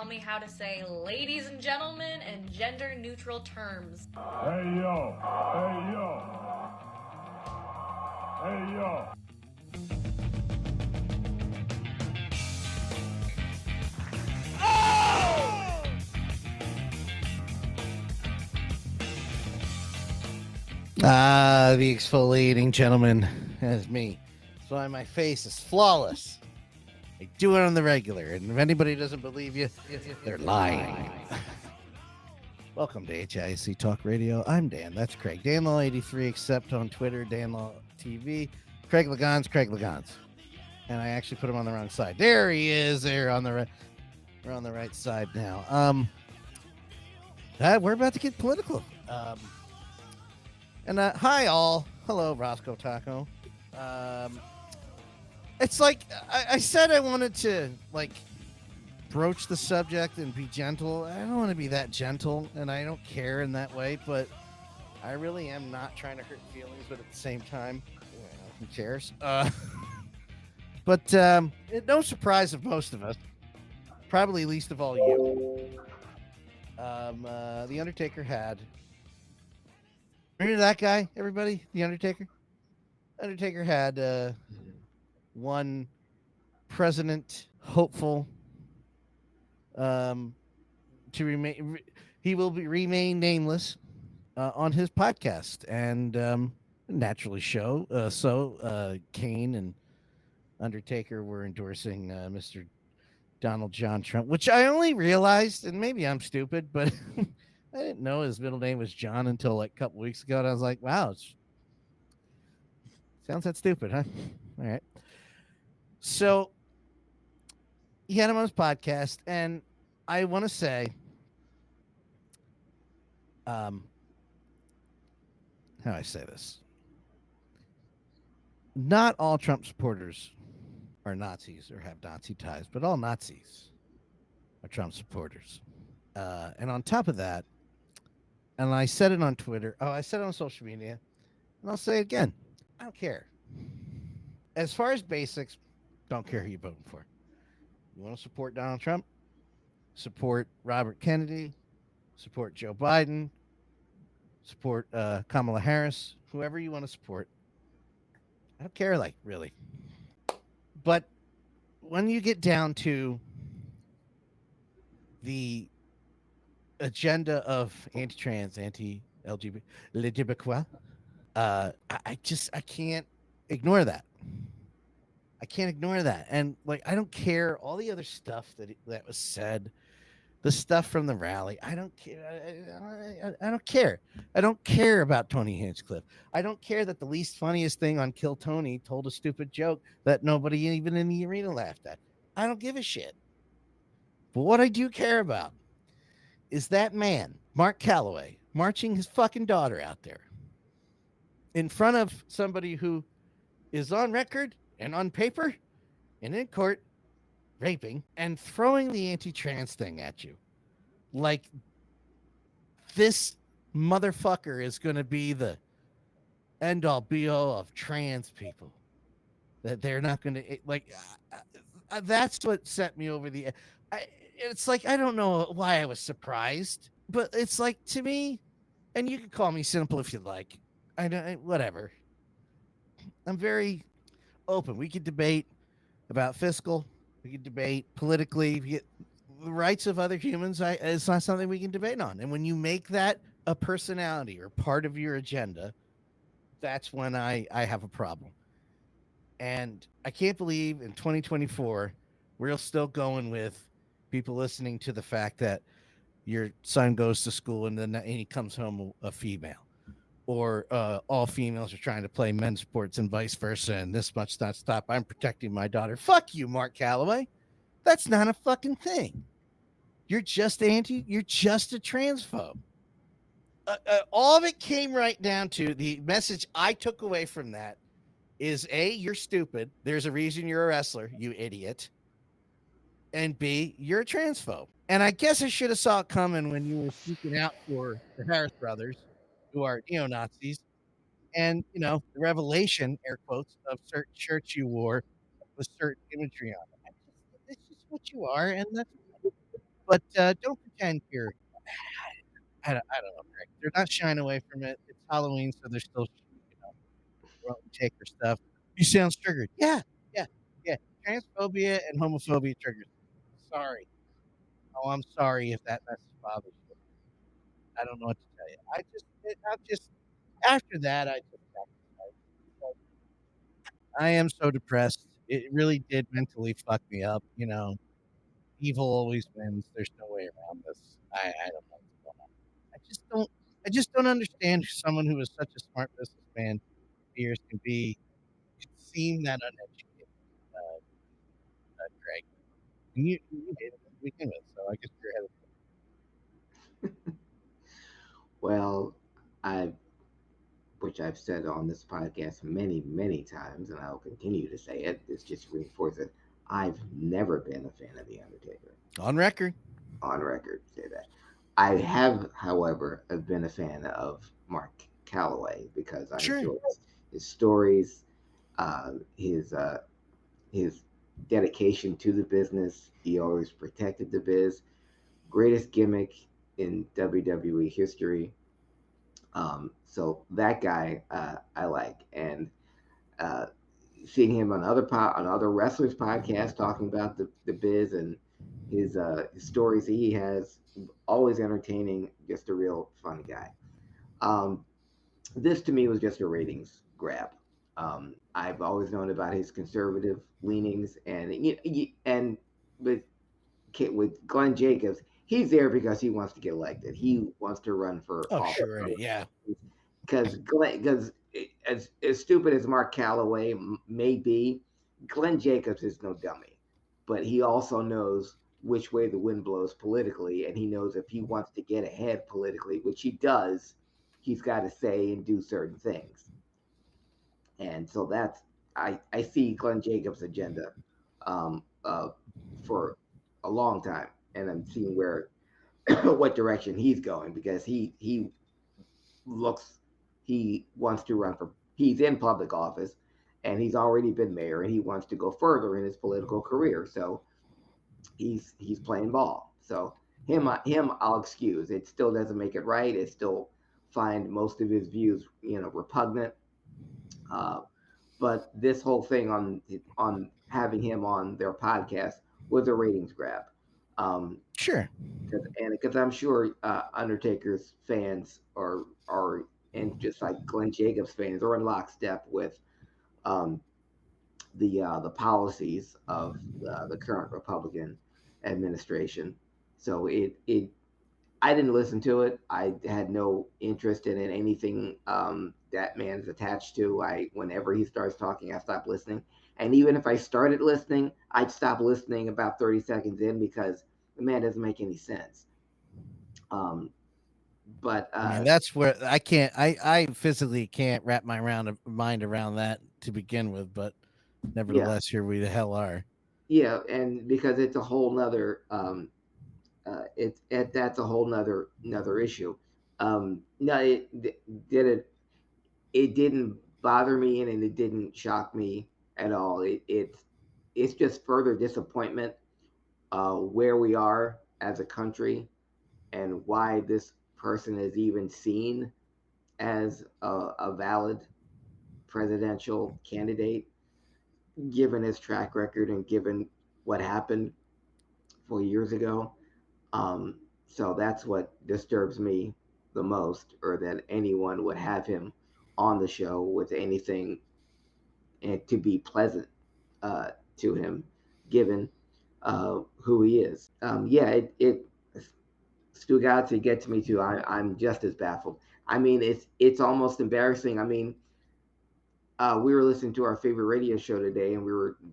me how to say ladies and gentlemen in gender-neutral terms. Hey, yo. Hey, yo. Hey, yo. The exfoliating gentleman has me. That's why my face is flawless. I do it on the regular, and if anybody doesn't believe you, they're lying. Welcome to HIAC Talk Radio. I'm Dan. That's Craig. DanLaw83, except on Twitter, DanLaw TV. Craig Lagans. And I actually put him on the wrong side. There he is. There on the right. We're on the right side now. We're about to get political. And hi all. Hello, Roscoe Taco. It's like I said I wanted to broach the subject and be gentle. I don't want to be that gentle, and I don't care in that way, but I really am not trying to hurt feelings, but at the same time, who cares? But no surprise of most of us, probably least of all you. The Undertaker had... Remember that guy, everybody? The Undertaker? Undertaker had one president hopeful to remain. He will remain nameless on his podcast, and naturally so Kane and Undertaker were endorsing Mr. Donald John Trump, which I only realized, and maybe I'm stupid, but I didn't know his middle name was John until a couple weeks ago, and I was like, wow, sounds that stupid, huh? All right. So he had him on his podcast, and I want to say, how do I say this? Not all Trump supporters are Nazis or have Nazi ties, but all Nazis are Trump supporters. And on top of that, and I said it on Twitter, I said it on social media, and I'll say it again, I don't care. As far as basics, don't care who you're voting for. You want to support Donald Trump? Support Robert Kennedy, support Joe Biden, support Kamala Harris, whoever you want to support. I don't care, really. But when you get down to the agenda of anti-trans, anti-LGBT, I can't ignore that. I can't ignore that. And I don't care all the other stuff that was said, the stuff from the rally. I don't care. I don't care. I don't care about Tony Hinchcliffe. I don't care that the least funniest thing on Kill Tony told a stupid joke that nobody even in the arena laughed at. I don't give a shit. But what I do care about is that man, Marc Calloway, marching his fucking daughter out there in front of somebody who is on record and on paper and in court raping and throwing the anti-trans thing at you. Like, this motherfucker is going to be the end-all be-all of trans people. That they're not going to, that's what set me over the... It's like, I don't know why I was surprised, but it's like, to me, and you can call me simple if you like. Whatever. I'm very open. We could debate about fiscal. We could debate politically. The rights of other humans, it's not something we can debate on. And when you make that a personality or part of your agenda, that's when I have a problem. And I can't believe in 2024, we're still going with people listening to the fact that your son goes to school and then he comes home a female, or all females are trying to play men's sports and vice versa, and this much not stop. I'm protecting my daughter. Fuck you, Marc Calloway. That's not a fucking thing. You're just a transphobe. All of it came right down to the message I took away from that is A, you're stupid. There's a reason you're a wrestler, you idiot. And B, you're a transphobe. And I guess I should have saw it coming when you were speaking out for the Harris brothers, who are neo-Nazis, and, the revelation, air quotes, of certain shirts you wore with certain imagery on it. It's just what you are, and that's But don't pretend you're. I don't know, Greg. They're not shying away from it. It's Halloween, so they're still, Taker stuff. You sound triggered. Yeah, yeah, yeah. Transphobia and homophobia triggers. Sorry. Oh, I'm sorry if that message bothers you. I don't know what to tell you. I just after that, I am so depressed. It really did mentally fuck me up. Evil always wins. There's no way around this. I don't know what's going on. I just don't understand someone who is such a smart businessman fears can seem that uneducated, Greg. And you hate him to begin with, so I guess you're ahead of Well, I, which I've said on this podcast many, many times, and I'll continue to say it. This just reinforces it. I've never been a fan of the Undertaker. on record. On record, say that. I have, however, have been a fan of Marc Calloway because I Sure. enjoy his stories, his his dedication to the business. He always protected the biz. Greatest gimmick in WWE history. So that guy I like, and uh, seeing him on other wrestlers' podcasts talking about the biz and his stories he has, always entertaining. Just a real fun guy. Um, this to me was just a ratings grab. I've always known about his conservative leanings, and with with Glenn Jacobs, he's there because he wants to get elected. He wants to run for Oh, office. sure. Yeah. Because as stupid as Marc Calloway may be, Glenn Jacobs is no dummy, but he also knows which way the wind blows politically, and he knows if he wants to get ahead politically, which he does, he's got to say and do certain things. And so that's I see Glenn Jacobs' agenda um, uh, for a long time, and I'm seeing where what direction he's going because he looks he wants to run for he's in public office and he's already been mayor and he wants to go further in his political career. So he's playing ball. So him I'll excuse. It still doesn't make it right. It still find most of his views repugnant. Uh, but this whole thing on having him on their podcast was a ratings grab. Sure. Because I'm sure Undertaker's fans are and just like Glenn Jacobs fans are in lockstep with um, the policies of the current Republican administration. So it I didn't listen to it. I had no interest in it, anything that man's attached to. I whenever he starts talking, I stop listening. And even if I started listening, I'd stop listening about 30 seconds in because the man doesn't make any sense. Um, but I mean, that's where I can't. I physically can't wrap my mind around that to begin with. But nevertheless, here we the hell are. yeah, and because it's a whole nother that's a whole nother issue. No, did it didn't bother me and it didn't shock me at all. It's just further disappointment where we are as a country and why this person is even seen as a valid presidential candidate, given his track record and given what happened 4 years ago. So that's what disturbs me the most, or that anyone would have him on the show with anything and to be pleasant to him, given who he is. Yeah, it Stu got to get to me too. I'm just as baffled. I mean, it's almost embarrassing. I mean, we were listening to our favorite radio show today, and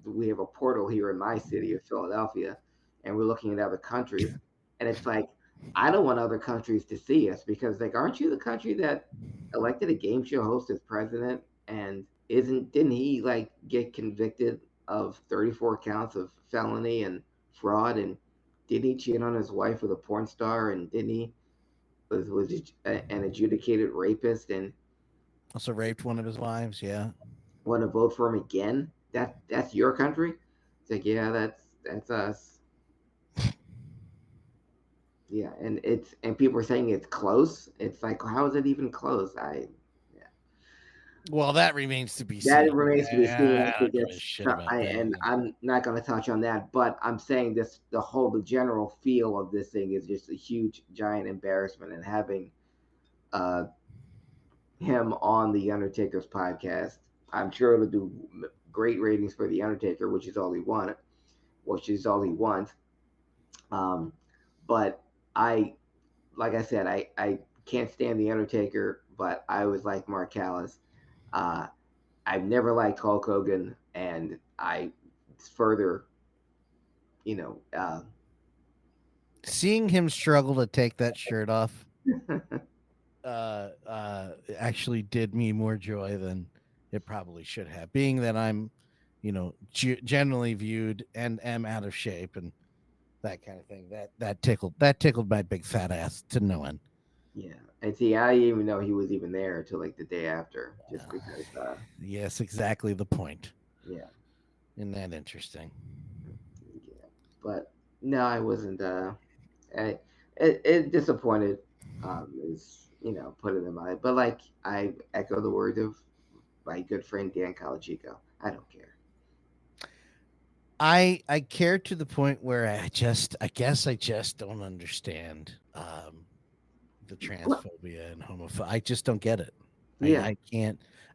we have a portal here in my city of Philadelphia, and we're looking at other countries, and it's like I don't want other countries to see us because like, aren't you the country that elected a game show host as president, and didn't he like get convicted of 34 counts of felony and fraud, and didn't he cheat on his wife with a porn star, and didn't he was an adjudicated rapist and Also raped one of his wives. Yeah. want to vote for him again? That's your country? It's like, yeah, that's us. Yeah, and people are saying it's close. It's like, how is it even close? Well, that remains to be That seen. remains to be seen. I don't give a shit about that. And I'm not going to touch on that, but I'm saying this: the general feel of this thing is just a huge, giant embarrassment. And having uh, him on the Undertaker's podcast, I'm sure it'll do great ratings for the Undertaker, which is all he wanted, which is all he wants. Um, but I, like I said, I can't stand the Undertaker, but I always like Mark Callis. Uh, I've never liked Hulk Hogan, and I further, you know, Seeing him struggle to take that shirt off actually did me more joy than it probably should have. Being that I'm, generally viewed and am out of shape and that kind of thing. That tickled my big fat ass to no end. yeah. And see, I didn't even know he was even there until like the day after, just because, Yes, exactly the point. yeah, Isn't that interesting? yeah. But no, I wasn't. It disappointed. Is put it in my. But like I echo the words of my good friend Dan Calachico. I don't care. I care to the point where I guess I just don't understand the Well, transphobia and homophobia. I just don't get it. yeah,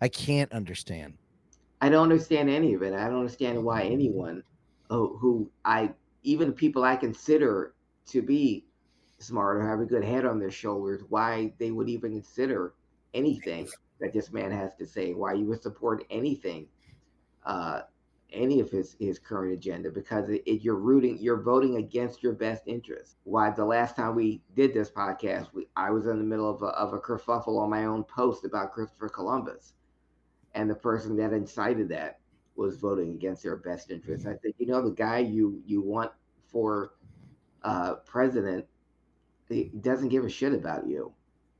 I can't understand. I don't understand any of it. I don't understand why anyone, who I even people I consider to be smart or have a good head on their shoulders, why they would even consider anything that this man has to say. Why you would support anything, uh, any of his current agenda, because you're voting against your best interest. Why the last time we did this podcast, I was in the middle of a kerfuffle on my own post about Christopher Columbus, and the person that incited that was voting against their best interests. I think the guy you want for president, he doesn't give a shit about you,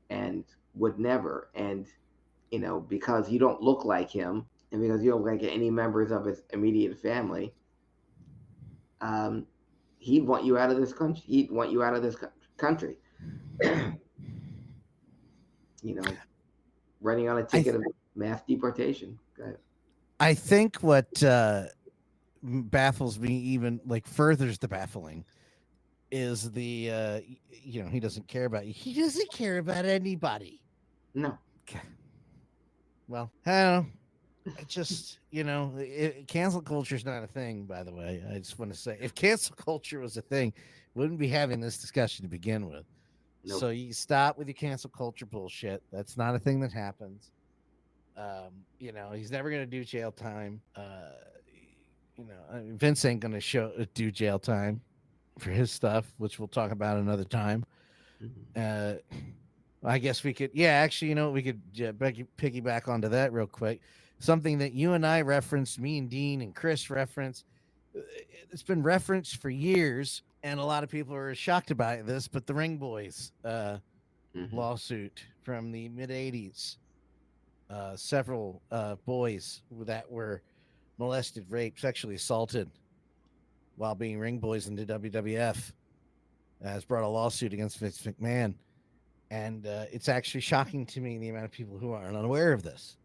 and would never. And because you don't look like him, and because you don't like any members of his immediate family, um, he'd want you out of this country. He'd want you out of this country. you know, Running on a I ticket of mass deportation. Go ahead. I think what baffles me even like furthers the baffling is the he doesn't care about you. He doesn't care about anybody. No. Well, I don't know. I just, cancel culture is not a thing, by the way. I just want to say if cancel culture was a thing, wouldn't be having this discussion to begin with. So Nope. you stop with your cancel culture bullshit. That's not a thing that happens. He's never going to do jail time. Vince ain't going to do jail time for his stuff, which we'll talk about another time. Mhm. Uh, I guess we could, yeah, actually, we could piggyback onto that real quick. Something that you and I referenced, me and Dean and Chris referenced. It's been referenced for years, and a lot of people are shocked about this, but the Ring Boys Mhm. lawsuit from the mid 80s, several boys that were molested, raped, sexually assaulted while being ring boys in the WWF has brought a lawsuit against Vince McMahon. And it's actually shocking to me the amount of people who aren't unaware of this,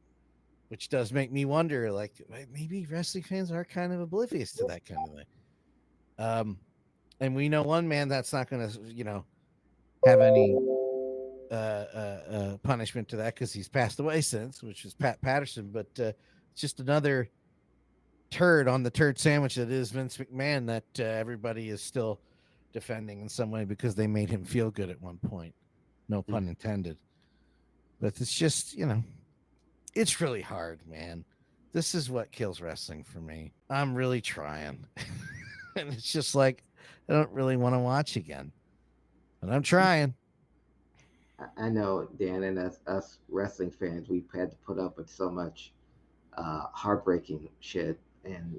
which does make me wonder, like, maybe wrestling fans are kind of oblivious to that kind of thing. And we know one man that's not going to, have any punishment to that because he's passed away since, which is Pat Patterson. But it's just another turd on the turd sandwich that is Vince McMahon that everybody is still defending in some way because they made him feel good at one point. No pun intended. But it's just, it's really hard, man. This is what kills wrestling for me. I'm really trying. And it's just like, I don't really want to watch again. But I'm trying. I know, Dan, and us wrestling fans, we've had to put up with so much heartbreaking shit, and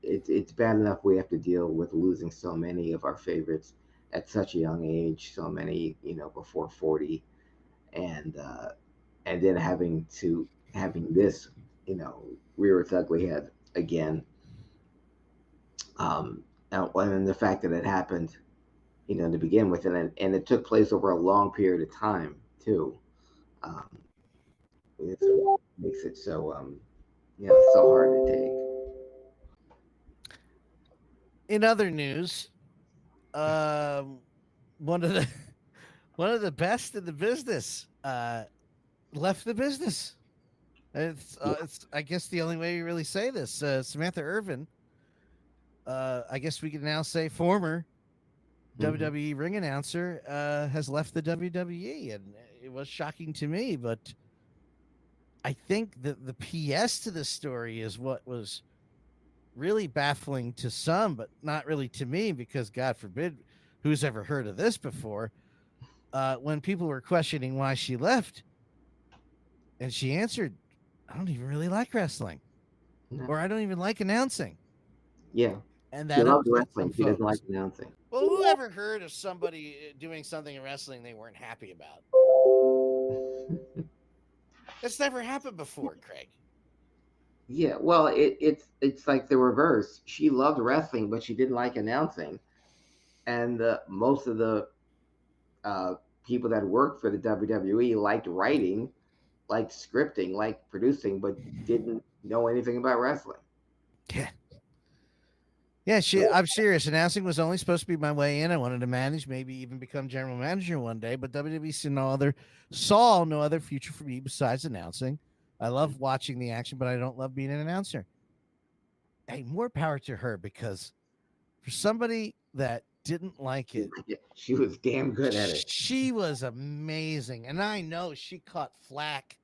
it's bad enough we have to deal with losing so many of our favorites at such a young age, so many before 40, and and then having this rear its ugly head again, and the fact that it happened to begin with, and it took place over a long period of time too. Um, it's what makes it so so hard to take. In other news, one of the one of the best in the business left the business. It's I guess the only way you really say this. Samantha Irvin, I guess we can now say former WWE ring announcer, has left the WWE, and it was shocking to me. But I think that the PS to this story is what was really baffling to some, but not really to me, because God forbid, who's ever heard of this before? When people were questioning why she left, and she answered, "I don't even really like wrestling, No. or I don't even like announcing." Yeah, And she that loves upset some wrestling. She doesn't like folks. announcing. Well, who ever heard of somebody doing something in wrestling they weren't happy about? That's never happened before, Craig. Yeah, well, it's like the reverse. She loved wrestling, but she didn't like announcing, and most of the uh, people that worked for the WWE liked writing, liked scripting, liked producing, but didn't know anything about wrestling. Yeah. Yeah, I'm serious. Announcing was only supposed to be my way in. I wanted to manage, maybe even become general manager one day, but WWE saw no other future for me besides announcing. I love watching the action, but I don't love being an announcer. Hey, more power to her, because for somebody that didn't like it, She was damn good at it. she was amazing. And I know she caught flack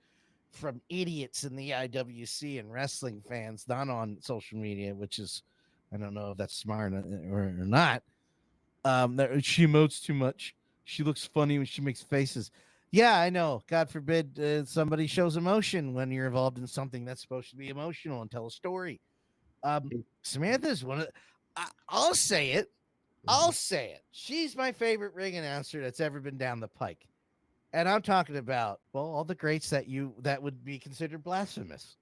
from idiots in the IWC and wrestling fans, not on social media, which is, I don't know if that's smart or not. That she emotes too much. She looks funny when she makes faces. Yeah, I know. God forbid somebody shows emotion when you're involved in something that's supposed to be emotional and tell a story. Samantha's one of. I'll say it. I'll say it. She's my favorite ring announcer that's ever been down the pike. And I'm talking about, well, all the greats that would be considered blasphemous.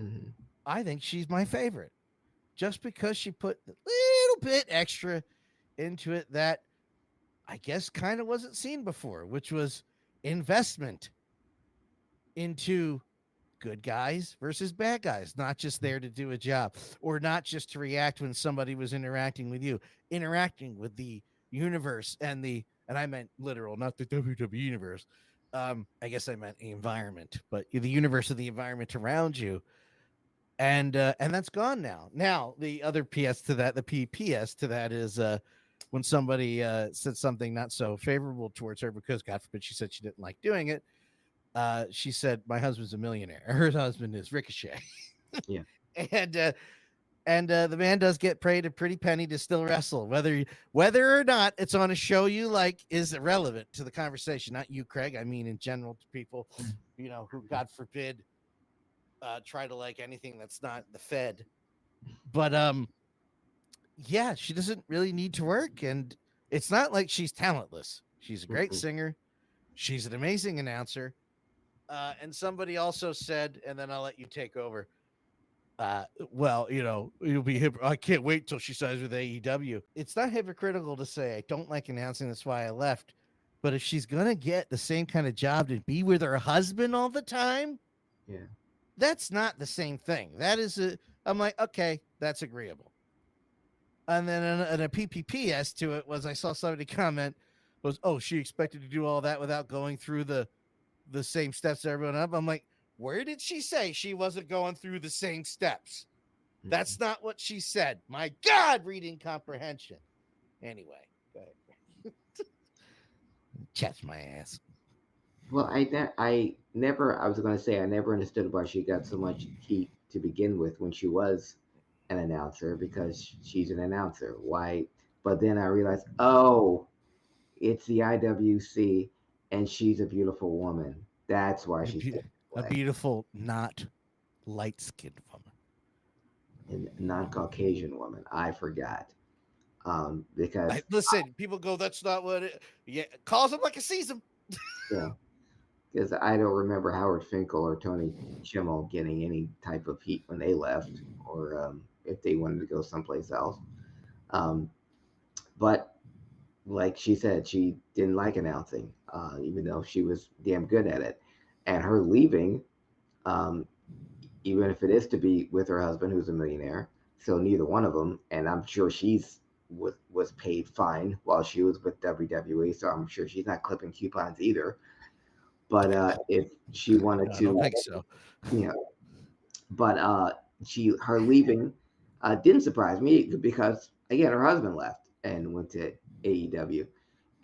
Mm-hmm. I think she's my favorite, just because she put a little bit extra into it that I guess kind of wasn't seen before, which was investment into good guys versus bad guys, not just there to do a job, or not just to react when somebody was interacting with you, interacting with the universe and I meant literal, not the WWE universe. I guess I meant the environment, but the universe of the environment around you. And that's gone now. Now the other PS to that, the PPS to that is when somebody said something not so favorable towards her, because God forbid she said she didn't like doing it. She said, "My husband's a millionaire. Her husband is Ricochet." Yeah. and the man does get paid a pretty penny to still wrestle, whether or not it's on a show you like is irrelevant to the conversation. Not you, Craig. I mean, in general, to people, who God forbid try to like anything that's not the Fed. But yeah, she doesn't really need to work, and it's not like she's talentless. She's a great singer. She's an amazing announcer. And somebody also said, and then I'll let you take over. Well, you'll be I can't wait till she signs with AEW. It's not hypocritical to say I don't like announcing. That's why I left. But if she's gonna get the same kind of job to be with her husband all the time, Yeah. that's not the same thing. That is I'm like, okay, that's agreeable. And then a PPPS to it was, I saw somebody comment was, oh, she expected to do all that without going through the same steps everyone up. I'm like, where did she say she wasn't going through the same steps? That's not what she said. My God, reading comprehension. Anyway, go ahead. Catch my ass. Well, I never. I was going to say I never understood why she got so much heat to begin with when she was an announcer, because she's an announcer. Why? But then I realized, oh, it's the IWC, and she's a beautiful woman. That's why she's A beautiful, not light-skinned woman. And non-Caucasian woman. I forgot. Because listen, people go, that's not what it. Yeah, calls him like a season. yeah, because I don't remember Howard Finkel or Tony Schimmel getting any type of heat when they left, or if they wanted to go someplace else. But like she said, she didn't like announcing, even though she was damn good at it. And her leaving, um, even if it is to be with her husband, who's a millionaire, so neither one of them, and I'm sure was paid fine while she was with WWE, so I'm sure she's not clipping coupons either. But if she wanted I don't to, think so. you know, but her leaving didn't surprise me because again her husband left and went to AEW,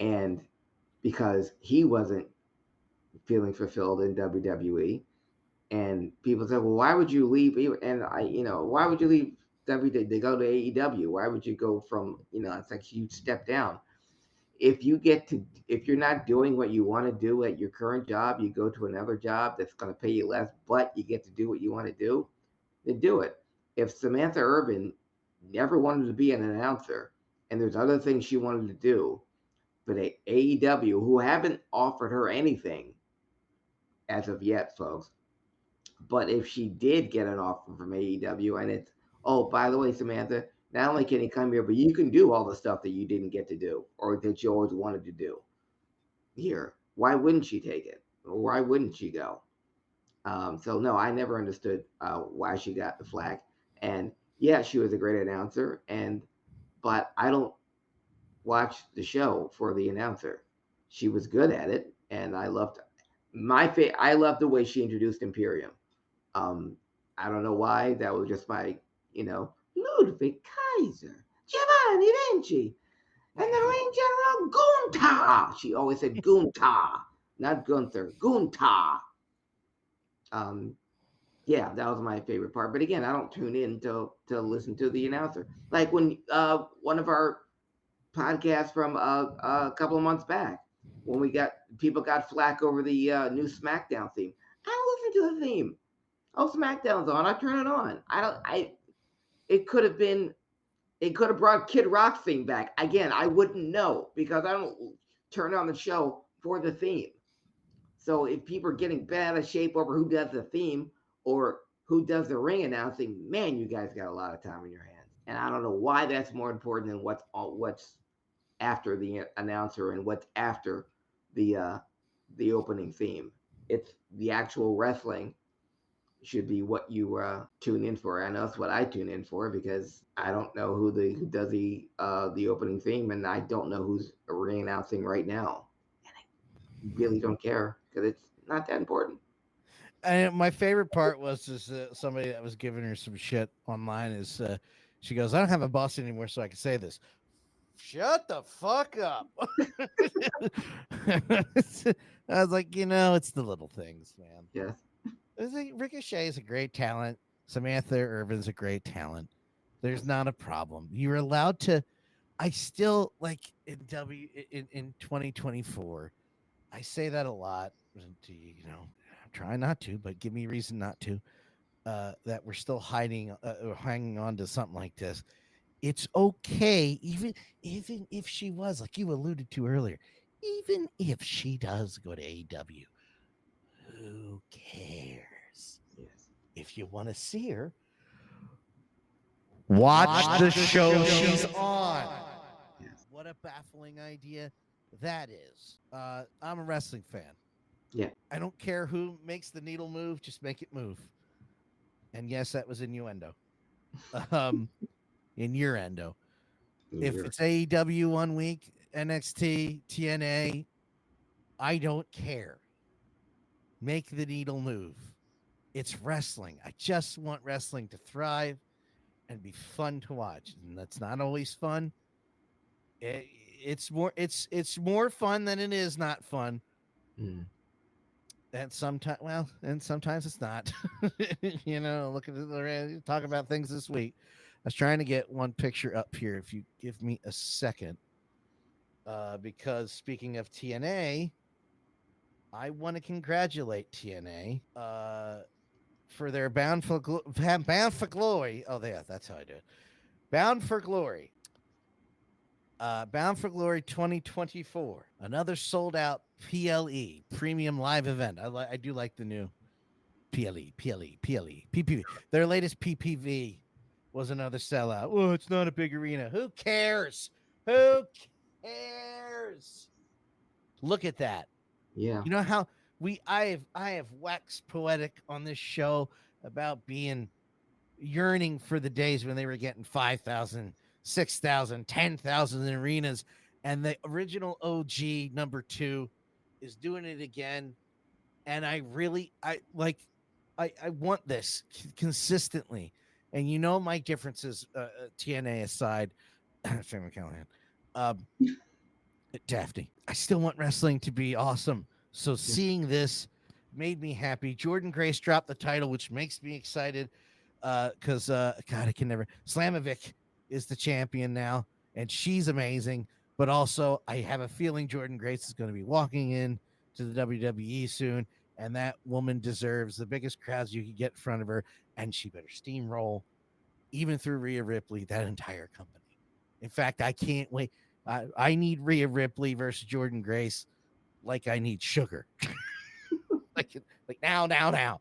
and because he wasn't feeling fulfilled in WWE, and people said, well, why would you leave? And why would you leave WWE to go to AEW? Why would you go from it's like a huge step down. If you're not doing what you want to do at your current job, you go to another job that's going to pay you less, but you get to do what you want to do, then do it. If Samantha Irvin never wanted to be an announcer and there's other things she wanted to do, but AEW, who haven't offered her anything as of yet, folks, but if she did get an offer from AEW and it's, oh, by the way, Samantha, not only can you come here, but you can do all the stuff that you didn't get to do or that you always wanted to do here. Why wouldn't she take it? Or why wouldn't she go? So no, I never understood why she got the flack. And yeah, she was a great announcer, but I don't watch the show for the announcer. She was good at it, and I loved I loved the way she introduced Imperium. Um, I don't know why. That was just my, Ludwig Kaiser, Giovanni Vinci, and the Marine General Gunta. She always said Gunta, not Gunther, Gunta. Um, yeah, that was my favorite part. But again, I don't tune in to listen to the announcer. Like when one of our podcasts from a couple of months back, when people got flack over the new SmackDown theme. I don't listen to the theme. Oh, SmackDown's on. I turn it on. I don't. I. It could have been. It could have brought Kid Rock's theme back. Again, I wouldn't know because I don't turn on the show for the theme. So if people are getting bent out of shape over who does the theme or who does the ring announcing, man, you guys got a lot of time in your hands. And I don't know why that's more important than what's after the announcer and what's after the opening theme. It's the actual wrestling should be what you tune in for. I know that's what I tune in for because I don't know who does the opening theme, and I don't know who's re-announcing right now. And I really don't care because it's not that important. And my favorite part was somebody that was giving her some shit online is she goes, I don't have a boss anymore, so I can say this. Shut the fuck up. I was like, it's the little things, man. Yes. Ricochet is a great talent. Samantha Irvin's a great talent. There's not a problem. You're allowed to. I still like in 2024. I say that a lot. I'm trying not to, but give me a reason not to. That we're still hanging on to something like this. It's okay, even if she was like you alluded to earlier. Even if she does go to AEW, who cares? Yes. If you want to see her, watch the show she's on. Yes. What a baffling idea that is. I'm a wrestling fan. Yeah. I don't care who makes the needle move, just make it move. And yes, that was innuendo. Innuendo. If it's AEW 1 week, NXT, TNA, I don't care. Make the needle move. It's wrestling. I just want wrestling to thrive and be fun to watch. And that's not always fun. It's more fun than it is not fun. Mm. And sometimes it's not. Look at talk about things this week. I was trying to get one picture up here. If you give me a second, because speaking of TNA, I want to congratulate TNA for their Bound for Glory. Oh, yeah, that's how I do it. Bound for Glory. Bound for Glory 2024. Another sold out PLE premium live event. I do like the new PLE, PPV. Their latest PPV was another sellout. Oh, it's not a big arena. Who cares? cares? Look at that. Yeah. You know how I have waxed poetic on this show about being yearning for the days when they were getting 5,000, 6,000, 10,000 in arenas, and the original OG number 2 is doing it again. And I want this consistently. And you know my differences, TNA aside, Sam Callahan, um, Daphne. I still want wrestling to be awesome. So seeing this made me happy. Jordan Grace dropped the title, which makes me excited. Because God, I can never. Slamovic is the champion now, and she's amazing. But also, I have a feeling Jordan Grace is going to be walking in to the WWE soon, and that woman deserves the biggest crowds you could get in front of her, and she better steamroll, even through Rhea Ripley, that entire company. In fact, I can't wait. I need Rhea Ripley versus Jordan Grace like I need sugar. like now.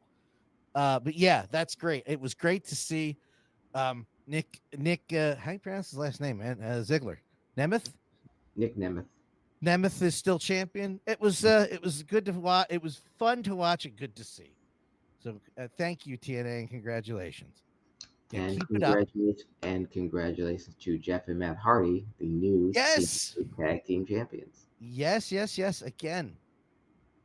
But yeah, that's great. It was great to see Nick how you pronounce his last name, man? Ziggler. Nemeth? Nick Nemeth. Nemeth is still champion. It was good to watch. It was fun to watch and good to see. So thank you, TNA, and congratulations. Yeah, And keep it up. congratulations to Jeff and Matt Hardy, the new Yes. tag team champions. Yes. Again.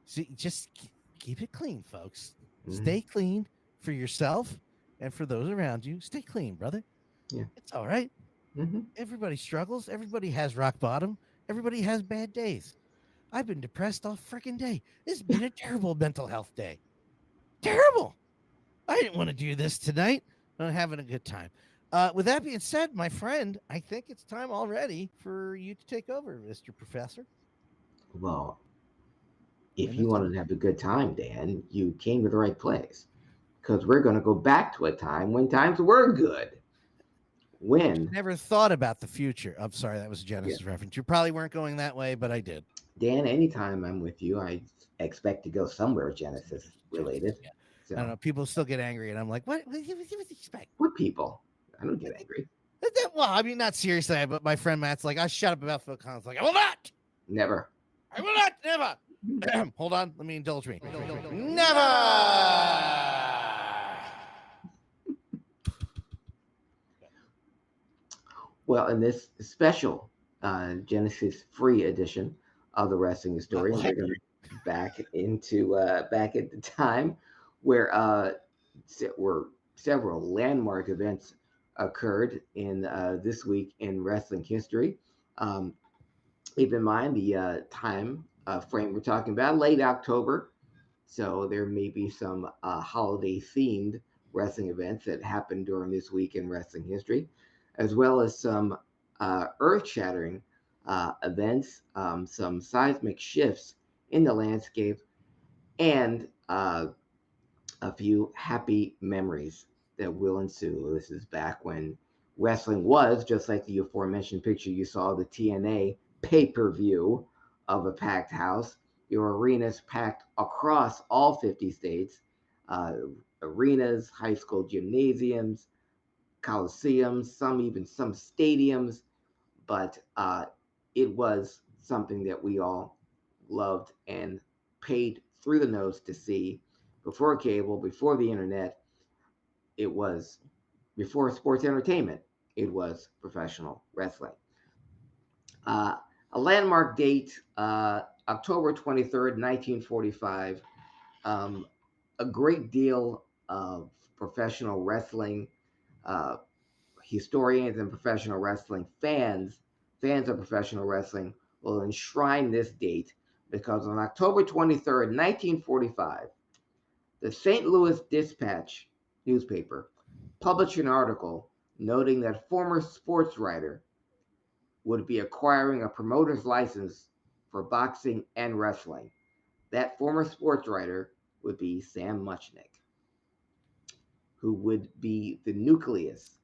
See, just keep it clean, folks. Mhm. Stay clean for yourself and for those around you. Stay clean, brother. Yeah. It's all right. Mhm. Everybody struggles. Everybody has rock bottom. Everybody has bad days. I've been depressed all freaking day. This has been a terrible mental health day. Terrible. I didn't want to do this tonight. I'm having a good time. With that being said, my friend, I think it's time already for you to take over, Mr. Professor. Well, if And you it's wanted to have a good time, Dan, you came to the right place. Because we're going to go back to a time when times were good. When? Never thought about the future. I'm sorry, that was a Genesis Yeah. reference. You probably weren't going that way, but I did. Dan, anytime I'm with you, I expect to go somewhere Genesis related. Yeah. So, I don't know. People still get angry, and I'm like, what do you expect? what people? I don't get angry. Well, I mean, not seriously, but my friend Matt's like, I shut up about Phil Collins. Like, I will not. Never. I will not. Never. Hold on. Let me indulge me. Never. Well, in this special Genesis free edition of the Wrestling Historian, we're going to back at the time where several landmark events occurred in this week in wrestling history. Keep in mind the time frame we're talking about, late October. So there may be some holiday themed wrestling events that happened during this week in wrestling history, as well as some earth shattering events, some seismic shifts in the landscape, and a few happy memories that will ensue. This is back when wrestling was, just like the aforementioned picture you saw, the TNA pay-per-view of a packed house. Your arenas packed across all 50 states, arenas, high school gymnasiums, coliseums, some stadiums, but it was something that we all loved and paid through the nose to see before cable, before the internet. It was before sports entertainment. It was professional wrestling. A landmark date, October 23rd, 1945. A great deal of professional wrestling uh, historians and professional wrestling fans of professional wrestling, will enshrine this date because on October 23rd, 1945, the St. Louis Dispatch newspaper published an article noting that former sports writer would be acquiring a promoter's license for boxing and wrestling. That former sports writer would be Sam Muchnick, who would be the nucleus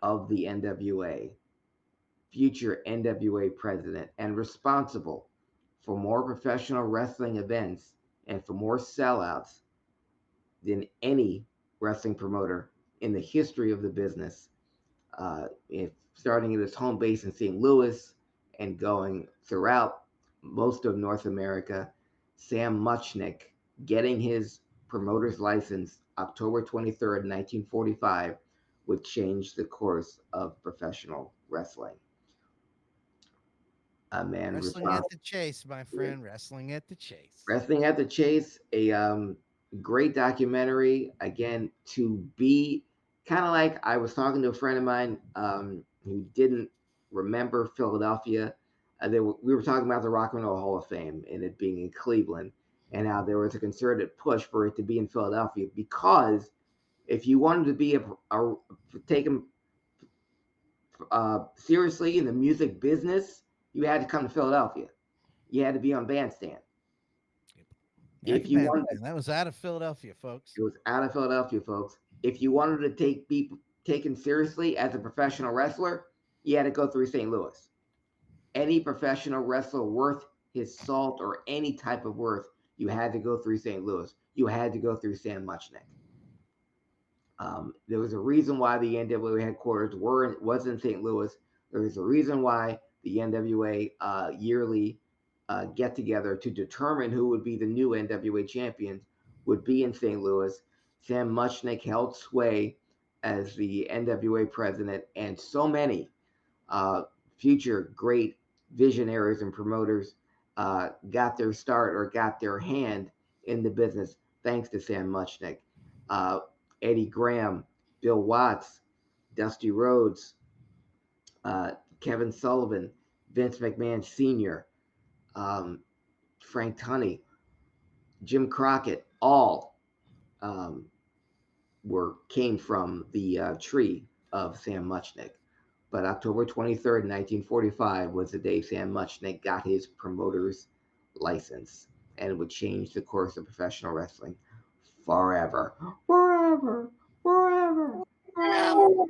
of the NWA, future NWA president, and responsible for more professional wrestling events and for more sellouts than any wrestling promoter in the history of the business. Starting at his home base in St. Louis and going throughout most of North America. Sam Muchnick getting his promoter's license October 23rd, 1945, would change the course of professional wrestling. A man Wrestling at the chase, my friend. Wrestling at the chase. Wrestling at the Chase, a great documentary. Again, to be kind of like I was talking to a friend of mine who didn't remember Philadelphia. We were talking about the Rock and Roll Hall of Fame and it being in Cleveland, and how there was a concerted push for it to be in Philadelphia because if you wanted to be taken seriously in the music business, you had to come to Philadelphia. You had to be on Bandstand. If you wanted, that was out of Philadelphia, folks. it was out of Philadelphia, folks. If you wanted to be taken seriously as a professional wrestler, you had to go through St. Louis. Any professional wrestler worth his salt or any type of worth, you had to go through St. Louis. You had to go through Sam Muchnick. There was a reason why the NWA headquarters was in St. Louis. There was a reason why the NWA yearly get together to determine who would be the new NWA champions would be in St. Louis. Sam Muchnick held sway as the NWA president, and so many future great visionaries and promoters got their start or got their hand in the business thanks to Sam Muchnick. Eddie Graham, Bill Watts, Dusty Rhodes, Kevin Sullivan, Vince McMahon Sr., Frank Tunney, Jim Crockett, all came from the tree of Sam Muchnick. But October 23rd, 1945 was the day Sam Muchnick got his promoter's license, and it would change the course of professional wrestling forever. Forever. Forever. Forever.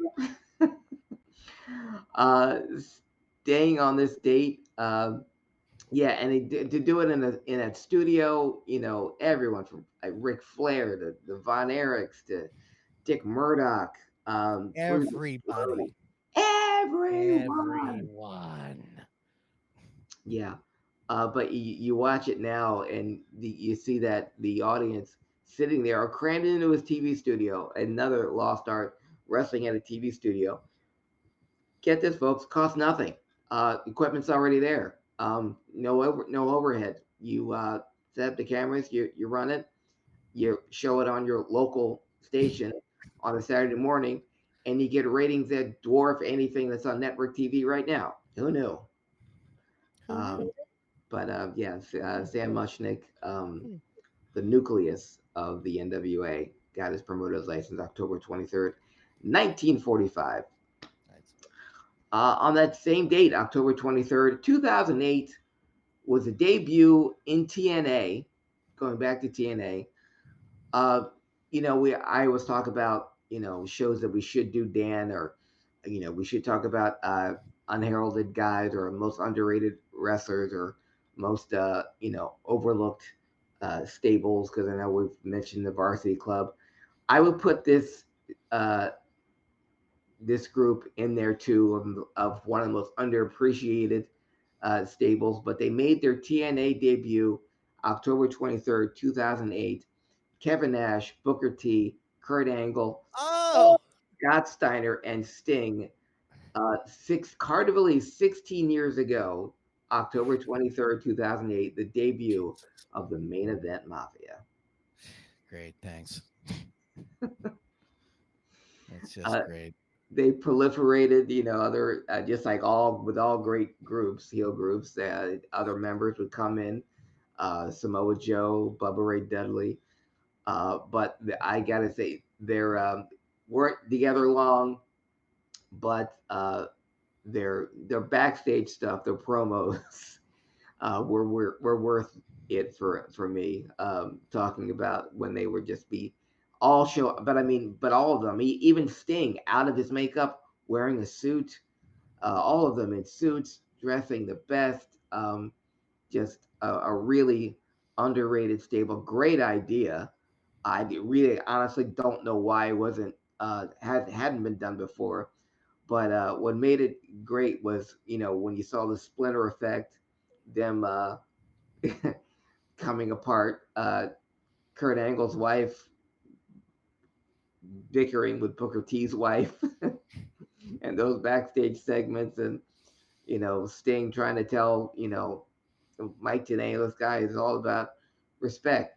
Staying on this date, yeah, and to do it in a studio, everyone from Ric Flair to the Von Erichs to Dick Murdoch, Everybody. everyone. Yeah, but you watch it now, and you see that the audience sitting there are crammed into his TV studio. Another lost art, wrestling at a TV studio. Get this, folks, costs nothing. Equipment's already there. No overhead. You set up the cameras, you run it, you show it on your local station on a Saturday morning, and you get ratings that dwarf anything that's on network TV right now. Who knew? But Sam Muchnick, the nucleus of the NWA, got his promoter's license October 23rd, 1945. On that same date, October 23rd, 2008, was a debut in TNA. Going back to TNA, I always talk about shows that we should do, Dan, or we should talk about unheralded guys or most underrated wrestlers or most overlooked stables, because I know we've mentioned the Varsity Club. I would put this group in there too of one of the most underappreciated stables, but they made their TNA debut October 23rd, 2008. Kevin Nash, Booker T, Kurt Angle, Scott Steiner, and Sting. Hard to believe, 16 years ago, October 23rd, 2008, the debut of the Main Event Mafia. Great, thanks. That's just great. They proliferated, other just like with all great groups, heel groups. Other members would come in, Samoa Joe, Bubba Ray Dudley. But I gotta say, they weren't together long, but their backstage stuff, their promos, were worth it for me. Talking about when they would just be all show, but all of them, even Sting out of his makeup, wearing a suit, all of them in suits, dressing the best. Just a really underrated stable. Great idea. I really honestly don't know why it wasn't hadn't been done before, But what made it great was, when you saw the splinter effect, them coming apart. Kurt Angle's wife bickering with Booker T's wife, and those backstage segments, and Sting trying to tell Mike Tenay, this guy is all about respect,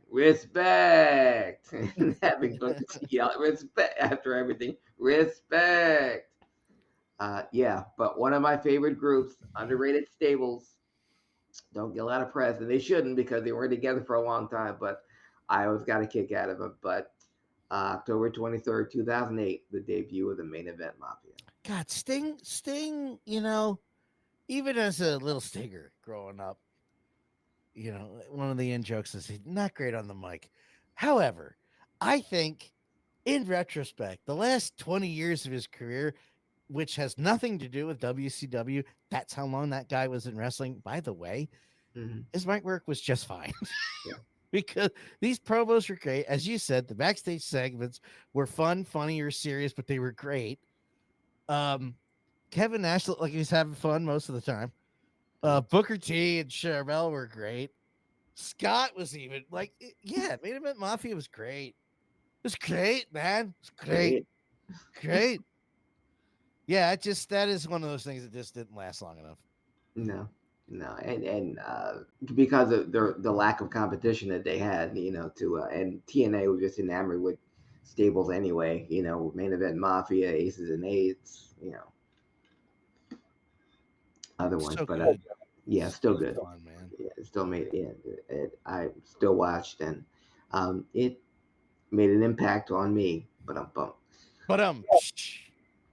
and having Booker T yell respect after everything, respect. Yeah, but one of my favorite groups, underrated stables, don't get a lot of press, and they shouldn't because they were together for a long time. But I always got a kick out of them. But October 23rd, 2008, the debut of the Main Event Mafia. God, Sting, even as a little Stinger growing up, one of the in jokes is he's not great on the mic. However, I think in retrospect, the last 20 years of his career, which has nothing to do with WCW, that's how long that guy was in wrestling. By the way, his mic work was just fine. Yeah. Because these promos were great. As you said, the backstage segments were fun, funny, or serious, but they were great. Kevin Nash looked like he was having fun most of the time. Booker T and Charbel were great. Scott was even Main Event Mafia was great. It was great, man. It was great. Great. Yeah, that is one of those things that just didn't last long enough. No, and because of the lack of competition that they had, and TNA was just enamored with stables anyway. Main Event Mafia, Aces and Eights, other ones, So but good. yeah, still good. Fun, man. Yeah, it still made I still watched, and it made an impact on me. But I'm bummed.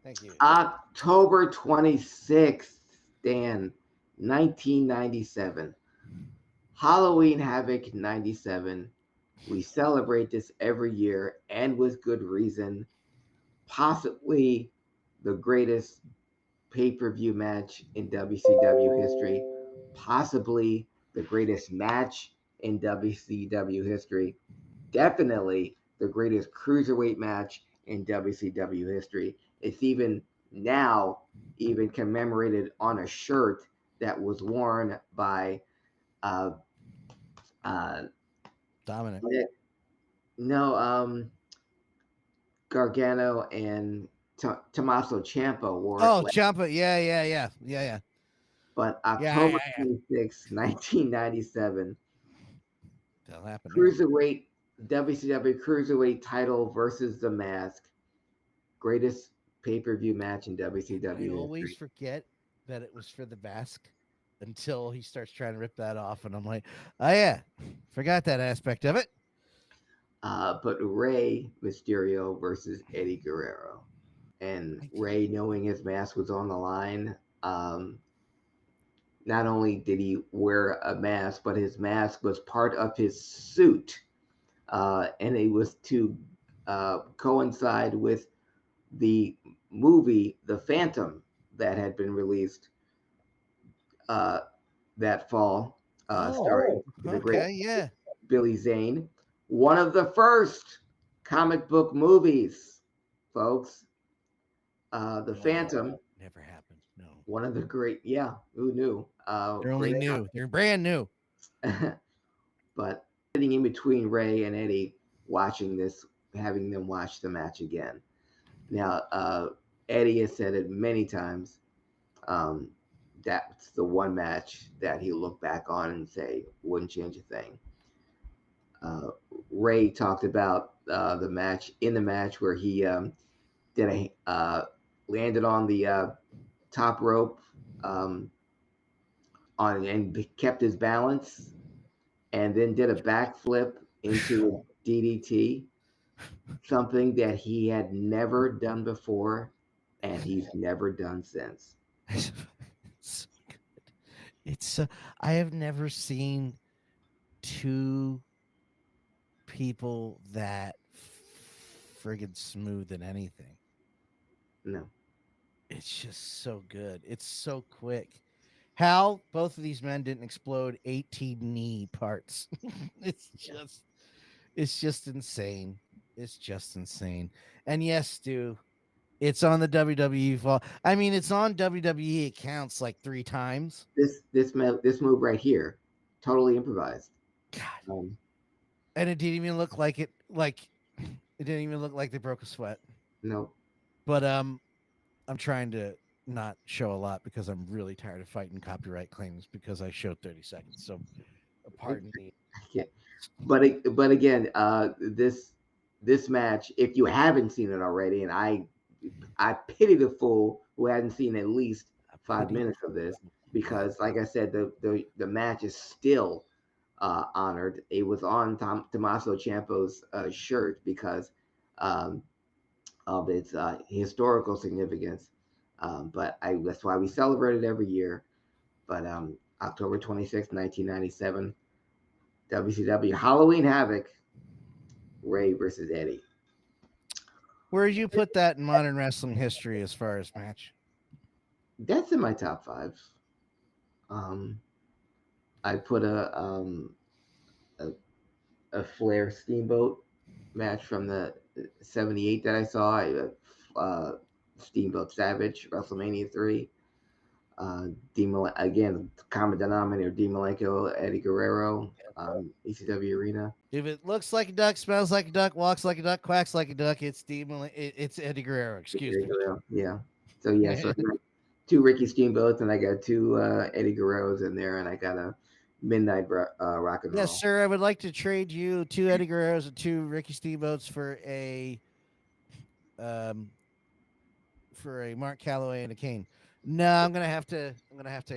Thank you. October 26th, Dan, 1997. Halloween Havoc 97. We celebrate this every year, and with good reason. Possibly the greatest pay-per-view match in WCW history. Possibly the greatest match in WCW history. Definitely the greatest cruiserweight match in WCW history. It's even commemorated on a shirt that was worn by Dominic. Gargano and Tommaso Ciampa wore it. Oh, Ciampa. Yeah. But October 26, 1997, Cruiserweight, WCW Cruiserweight title versus The Mask. Greatest pay-per-view match in WCW I always history. forget that it was for the Mask until he starts trying to rip that off, and I'm like, oh yeah, forgot that aspect of it. But Rey Mysterio versus Eddie Guerrero. And Rey, knowing his mask was on the line, not only did he wear a mask, but his mask was part of his suit. And it was to coincide with the movie The Phantom that had been released that fall, starring the great Billy Zane. One of the first comic book movies, folks. The Phantom. Never happened. No. One of the great, who knew? They're only new. They're brand new. But sitting in between Rey and Eddie, watching this, having them watch the match again. Now, Eddie has said it many times. That's the one match that he'll look back on and say wouldn't change a thing. Rey talked about the match where he landed on the top rope and kept his balance, and then did a backflip into DDT, something that he had never done before, and he's never done since. So good. It's I have never seen two people that friggin' smooth in anything. No. It's just so good. It's so quick. How both of these men didn't explode 18 knee parts. It's just insane. It's just insane. And yes, Stu, It's on the WWE vault. I mean, it's on WWE accounts like 3 times. This move right here, totally improvised. God. And it didn't even look like it. Like it didn't even look like they broke a sweat. No. But I'm trying to not show a lot because I'm really tired of fighting copyright claims because I showed 30 seconds. So pardon me. Yeah. But again, this match, if you haven't seen it already, and I pity the fool who hadn't seen at least 5 minutes of this, because like I said, the match is still honored. It was on Tommaso Ciampa's shirt because um, of its historical significance. But that's why we celebrate it every year. But October 26, 1997, WCW Halloween Havoc, Ray versus Eddie. Where did you put that in modern wrestling history as far as match? That's in my top 5. I put a, a Flair Steamboat match from the 78 that I saw. Steamboat Savage, WrestleMania 3. Again, common denominator, D. Malenko, Eddie Guerrero, ECW Arena. If it looks like a duck, smells like a duck, walks like a duck, quacks like a duck, it's it's Eddie Guerrero. Excuse me. Guerrero. Yeah. So yeah, so I got 2 Ricky Steamboats and I got 2 Eddie Guerreros in there, and I got a Midnight Rock and Roll. Yes, sir. I would like to trade you 2 Eddie Guerreros and 2 Ricky Steamboats for a Marc, Calloway and a Kane. No, I'm gonna have to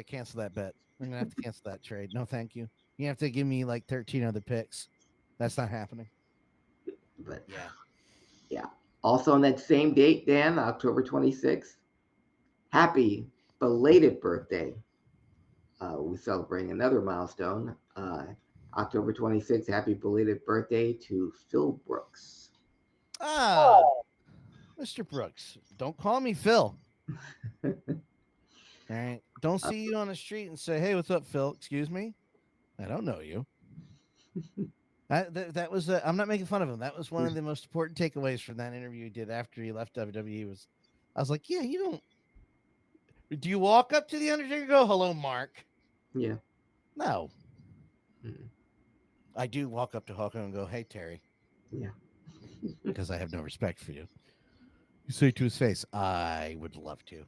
cancel that bet. I'm gonna have to cancel that trade. No, thank you. You have to give me like 13 other picks. That's not happening. But yeah. Also on that same date, Dan, October 26th, happy belated birthday. We're celebrating another milestone. October 26th, happy belated birthday to Phil Brooks. Mr. Brooks, don't call me Phil. All right. Don't see you on the street and say, "Hey, what's up, Phil?" Excuse me. I don't know you. That was I'm not making fun of him. That was one of the most important takeaways from that interview he did after he left WWE. I was like, yeah, you don't. Do you walk up to the Undertaker and go, "Hello, Mark"? Yeah. No. I do walk up to Hulk and go, "Hey, Terry." Yeah. Because I have no respect for you. You say to his face, "I would love to.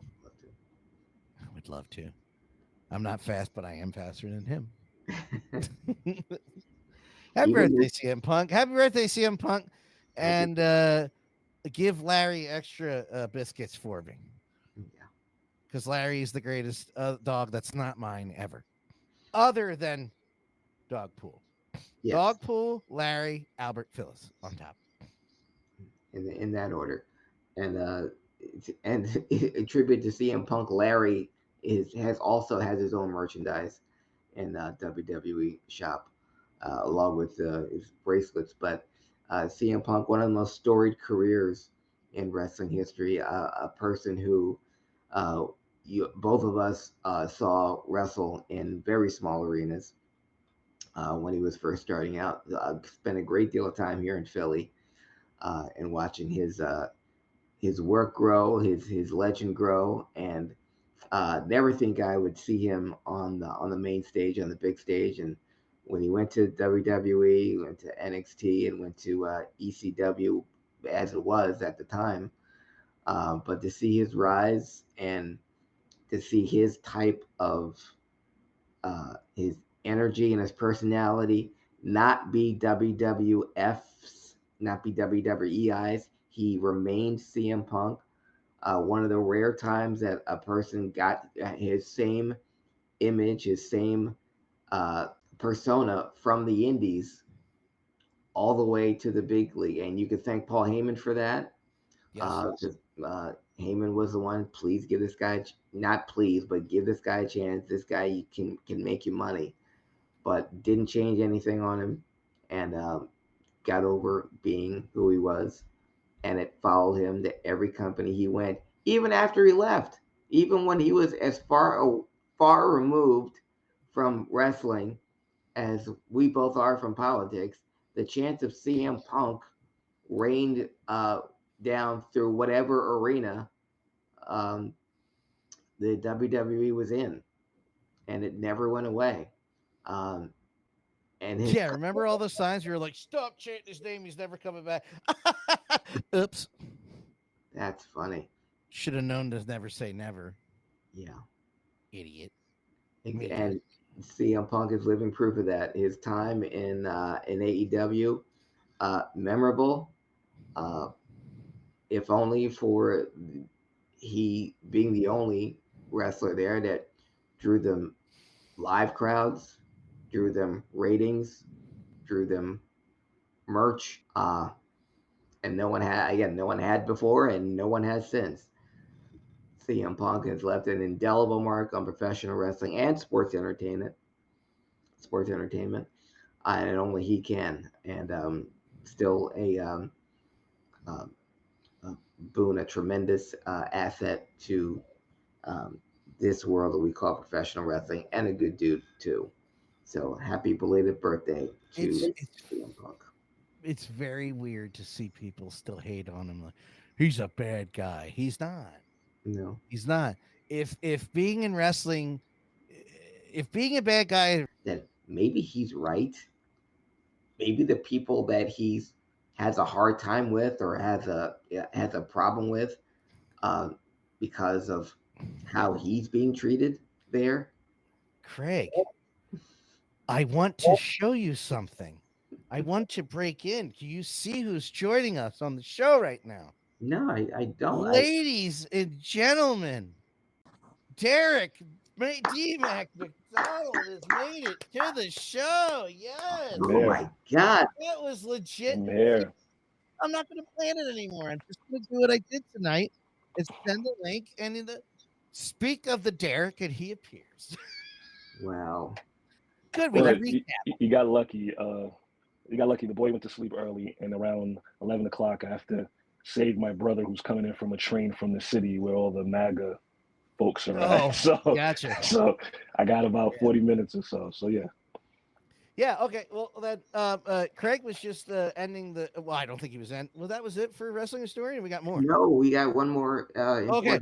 I would love to. I'm not fast, but I am faster than him." Happy birthday, CM Punk. Happy birthday, CM Punk. And give Larry extra biscuits for me. Yeah. Because Larry is the greatest dog that's not mine ever. Other than Dogpool. Yes. Dogpool, Larry, Albert, Phyllis on top. In that order. And a tribute to CM Punk, Larry has his own merchandise in WWE shop, along with his bracelets. But CM Punk, one of the most storied careers in wrestling history, a person who both of us saw wrestle in very small arenas when he was first starting out. Spent a great deal of time here in Philly and watching his work grow, his legend grow, and never think I would see him on the main stage, on the big stage. And when he went to WWE, went to NXT, and went to ECW, as it was at the time, but to see his rise and to see his type of his energy and his personality not be WWF's, not be WWEI's, he remained CM Punk. One of the rare times that a person got his same image, his same persona from the indies all the way to the big league. And you could thank Paul Heyman for that. Yes. Heyman was the one, please give this guy, not please, but give this guy a chance. This guy can make you money. But didn't change anything on him and got over being who he was. And it followed him to every company he went, even after he left, even when he was as far removed from wrestling as we both are from politics. The chance of CM Punk reigned down through whatever arena um, the WWE was in, and it never went away. Um, and his Yeah, remember all the signs we were like, stop chanting his name, he's never coming back. Oops. that's funny. Should have known to never say never. Yeah, Idiot. and CM Punk is living proof of that. His time in AEW, memorable. Uh, if only for he being the only wrestler there that drew them live crowds, drew them ratings, drew them merch. And no one had before, and no one has since. CM Punk has left an indelible mark on professional wrestling and sports entertainment, and only he can. And still um, a boon, a tremendous asset to um, this world that we call professional wrestling, and a good dude too. So happy belated birthday to CM Punk. It's very weird to see people still hate on him. Like, he's a bad guy. He's not. No, He's not. If being in wrestling, if being a bad guy, that maybe he's right. Maybe the people that he's has a hard time with or has a problem with uh, because of how he's being treated there. Craig, I want to show you something. I want to break in. Do you see who's joining us on the show right now? No, I don't. Ladies and gentlemen, Derek D-Mac McDonald has made it to the show. Yes, Oh my God! that was legit. I'm here. I'm not going to plan it anymore. I'm just going to do what I did tonight and send the link. And in the speak of the Derek, and he appears. Wow. Good. We Well, can recap. you got lucky. You got lucky. The boy went to sleep early, and around 11 o'clock, I have to save my brother who's coming in from a train from the city where all the MAGA folks are at. Oh, So, gotcha. so I got about 40 minutes or so. So yeah. Yeah. Okay. Well, that Craig was just ending the. Well, I don't think he was end. Well, that was it for Wrestling Historian. We got more. No, we got one more. Okay.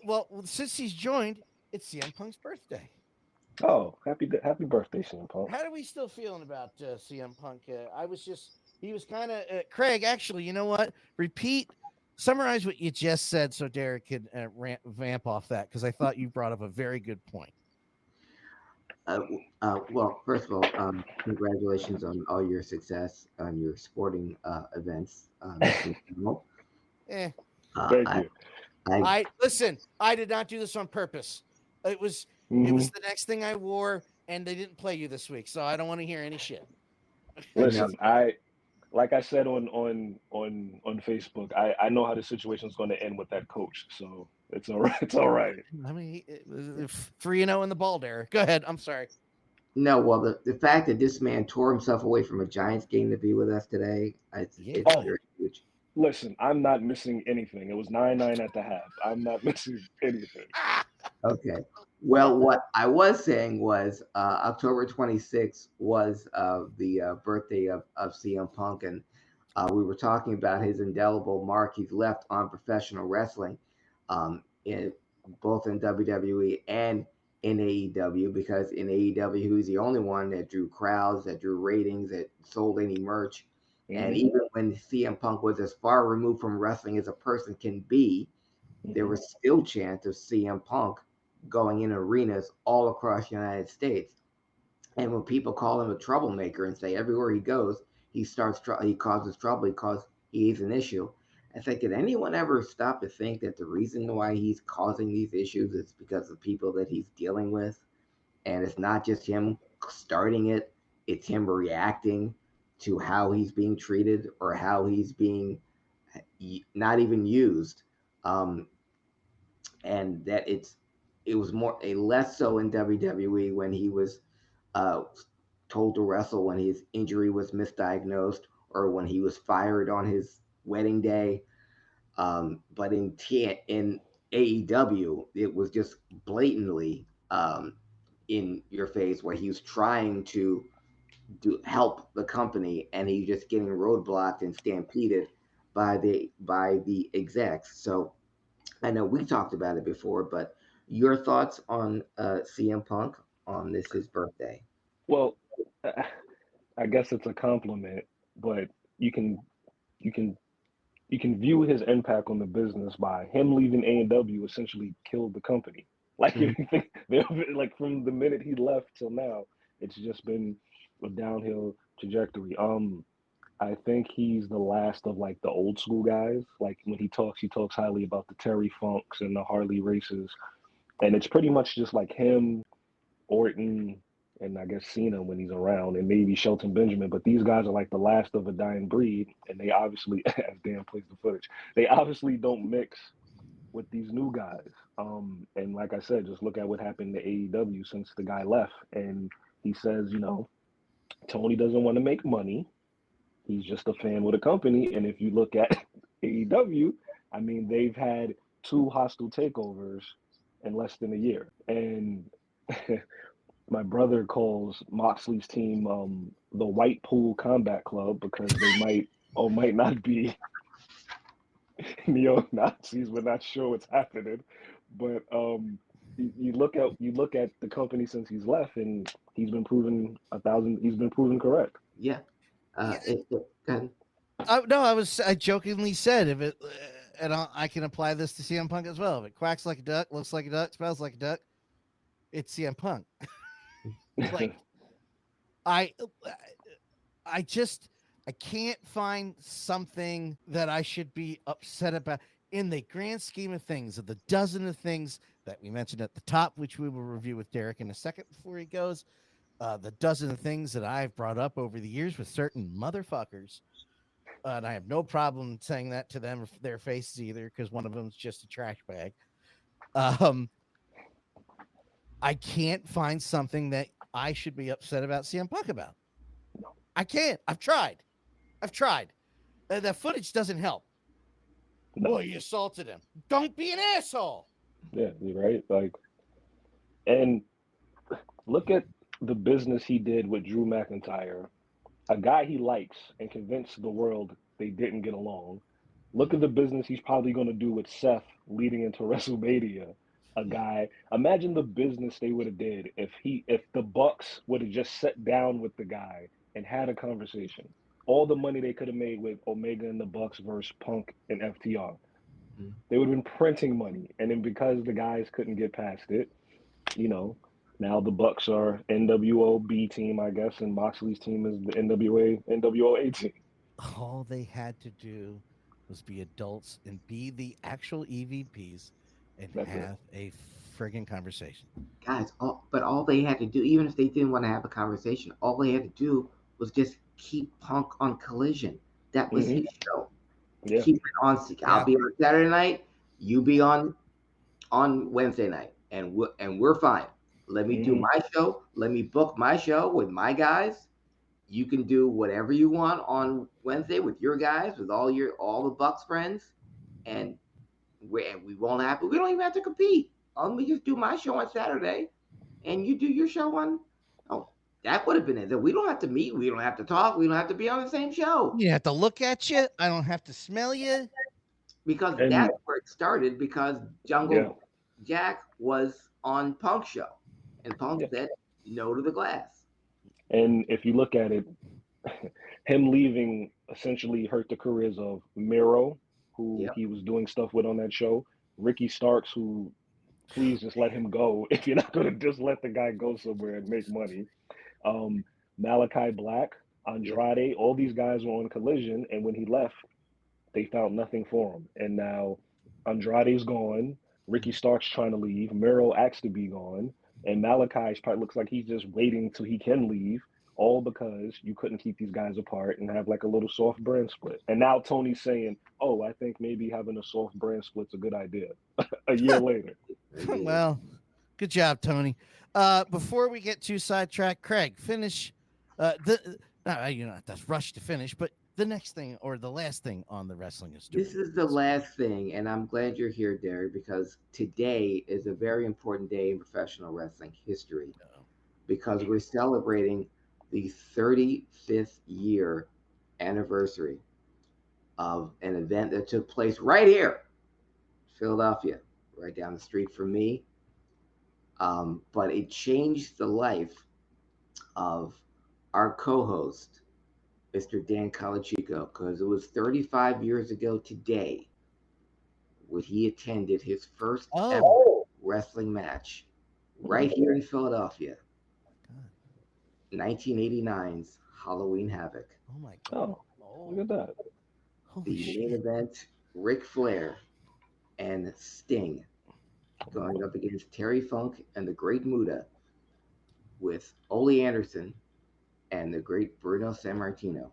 Well, since he's joined, it's CM Punk's birthday. Oh, happy birthday, CM Punk. How are we still feeling about CM Punk? He was kind of Craig. Actually, you know what? Summarize what you just said, so Derek could vamp off that, because I thought you brought up a very good point. Well, first of all, congratulations on all your success on your sporting events. Thank you. I listen. I did not do this on purpose. It was the next thing I wore, and they didn't play you this week, so I don't want to hear any shit. Listen, like I said on Facebook, I know how the situation is going to end with that coach, so it's all right. It's all right. I mean, 3-0 in the ball, Derek. Go ahead. I'm sorry. No, well, the fact that this man tore himself away from a Giants game to be with us today, it's very huge. Listen, I'm not missing anything. It was 9-9 at the half. I'm not missing anything. Okay. Well, what I was saying was October 26th was the birthday of CM Punk, and we were talking about his indelible mark he's left on professional wrestling, both in WWE and in AEW, because in AEW he was the only one that drew crowds, that drew ratings, that sold any merch. And even when CM Punk was as far removed from wrestling as a person can be, there was still chance of CM Punk going in arenas all across the United States. And when people call him a troublemaker and say everywhere he goes, he causes trouble, he's an issue. I think, did anyone ever stop to think that the reason why he's causing these issues is because of people that he's dealing with? And it's not just him starting it, it's him reacting to how he's being treated or how he's being not even used. And that it was less so in WWE when he was told to wrestle when his injury was misdiagnosed or when he was fired on his wedding day. But in AEW, it was just blatantly in your face where he was trying to help the company and he's just getting roadblocked and stampeded by the execs. So I know we talked about it before, but your thoughts on CM Punk on this his birthday? Well, I guess it's a compliment, but you can you can you can view his impact on the business by him leaving A&W essentially killed the company. Like if you think like from the minute he left till now, it's just been a downhill trajectory. I think he's the last of like the old school guys. Like when he talks highly about the Terry Funks and the Harley races, and it's pretty much just like him, Orton, and I guess Cena when he's around, and maybe Shelton Benjamin. But these guys are like the last of a dying breed, and they obviously, as Dan plays the footage, they obviously don't mix with these new guys. And like I said, just look at what happened to AEW since the guy left, and he says, Tony doesn't want to make money. He's just a fan with a company. And if you look at AEW, I mean, they've had two hostile takeovers in less than a year. And my brother calls Moxley's team the White Pool Combat Club because they might or might not be neo-Nazis. We're not sure what's happening. But you look at the company since he's left, and he's been proven correct. Yeah. No, I jokingly said if it, and I can apply this to CM Punk as well. If it quacks like a duck, looks like a duck, smells like a duck, it's CM Punk. Like, I can't find something that I should be upset about in the grand scheme of things, of the dozen of things that we mentioned at the top, which we will review with Derek in a second before he goes. The dozen of things that I've brought up over the years with certain motherfuckers. And I have no problem saying that to them, their faces either, because one of them's just a trash bag. I can't find something that I should be upset about CM Punk about. I can't. I've tried. That footage doesn't help. No. Well, you assaulted him. Don't be an asshole. Yeah, you're right. Like, and look at the business he did with Drew McIntyre, a guy he likes, and convinced the world they didn't get along. Look at the business he's probably going to do with Seth leading into WrestleMania. A guy. Imagine the business they would have did if the Bucks would have just sat down with the guy and had a conversation. All the money they could have made with Omega and the Bucks versus Punk and FTR. They would have been printing money, and then because the guys couldn't get past it, now the Bucks are NWO B team, I guess, and Moxley's team is the NWO A team. All they had to do was be adults and be the actual EVPs and That's have a friggin' conversation. Guys, but all they had to do, even if they didn't want to have a conversation, all they had to do was just keep Punk on Collision. That was his show. Yeah. Keep it on. I'll be on Saturday night. You be on Wednesday night, and we're fine. Let me do my show. Let me book my show with my guys. You can do whatever you want on Wednesday with your guys, with all the Bucks friends, and we won't have to. We don't even have to compete. Let me just do my show on Saturday, and you do your show on. Oh, that would have been it. We don't have to meet. We don't have to talk. We don't have to be on the same show. You have to look at you. I don't have to smell you. Because that's where it started. Because Jungle Jack was on Punk's show, and Punk said no to the glass. And if you look at it, him leaving essentially hurt the careers of Miro, who he was doing stuff with on that show, Ricky Starks, who please just let him go if you're not going to just let the guy go somewhere and make money. Malachi Black, Andrade, all these guys were on Collision, and when he left, they found nothing for him. And now Andrade's gone, Ricky Starks trying to leave, Miro asked to be gone, and Malachi probably looks like he's just waiting till he can leave, all because you couldn't keep these guys apart and have like a little soft brand split. And now Tony's saying, oh, I think maybe having a soft brand split's a good idea a year later. Well, good job, Tony. Before we get too sidetracked, Craig, finish that's rush to finish, but the next thing or the last thing on the wrestling history. This is the last thing, and I'm glad you're here, Derek, because today is a very important day in professional wrestling history because we're celebrating the 35th year anniversary of an event that took place right here, Philadelphia, right down the street from me. But it changed the life of our co-host, Mr. Dan Calachico, because it was 35 years ago today when he attended his first ever wrestling match right here in Philadelphia. 1989's Halloween Havoc. Oh my god! Look at that. Holy The main event, Ric Flair and Sting going up against Terry Funk and the Great Muta with Ole Anderson and the great Bruno Sammartino.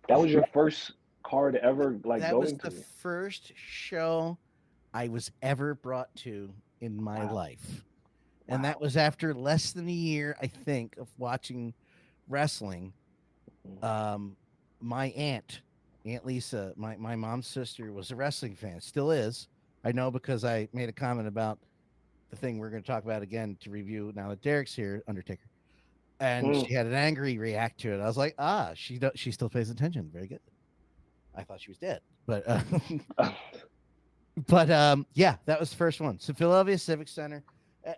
That was your first card ever, like that going was to? the first show I was ever brought to in my life. And that was after less than a year, I think, of watching wrestling. My Aunt Lisa, my mom's sister, was a wrestling fan, still is. I know because I made a comment about the thing we're going to talk about again to review now that Derek's here, Undertaker. And she had an angry react to it. I was like, she still pays attention. Very good. I thought she was dead, but yeah, that was the first one. So Philadelphia Civic Center.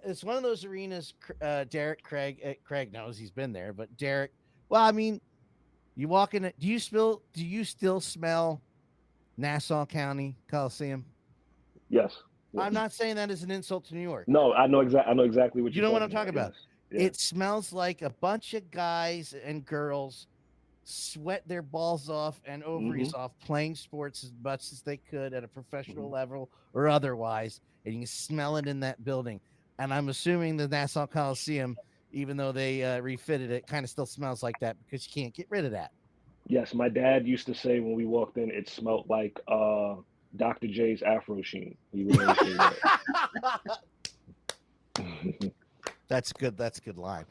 It's one of those arenas. Craig knows, he's been there, but Derek. Well, I mean, you walk in. Do you still smell Nassau County Coliseum? Yes. I'm not saying that as an insult to New York. No, I know exactly what you know what I'm talking about. Yes. It smells like a bunch of guys and girls sweat their balls off and ovaries off playing sports as much as they could at a professional level or otherwise, and you can smell it in that building. And I'm assuming the Nassau Coliseum, even though they refitted it, kind of still smells like that because you can't get rid of that. Yes, my dad used to say when we walked in, it smelled like Dr. J's Afro Sheen. He would always say that. That's good. That's a good line.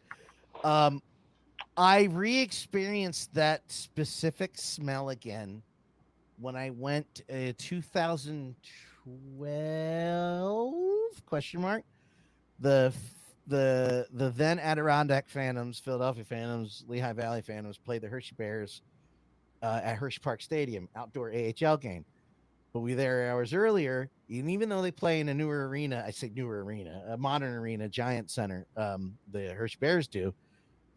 I re-experienced that specific smell again when I went 2012 question mark. The then Adirondack Phantoms, Philadelphia Phantoms, Lehigh Valley Phantoms played the Hershey Bears at Hershey Park Stadium, outdoor AHL game. But we were there hours earlier, and even though they play in a newer arena, I say newer arena, a modern arena, Giant Center, the Hershey Bears do,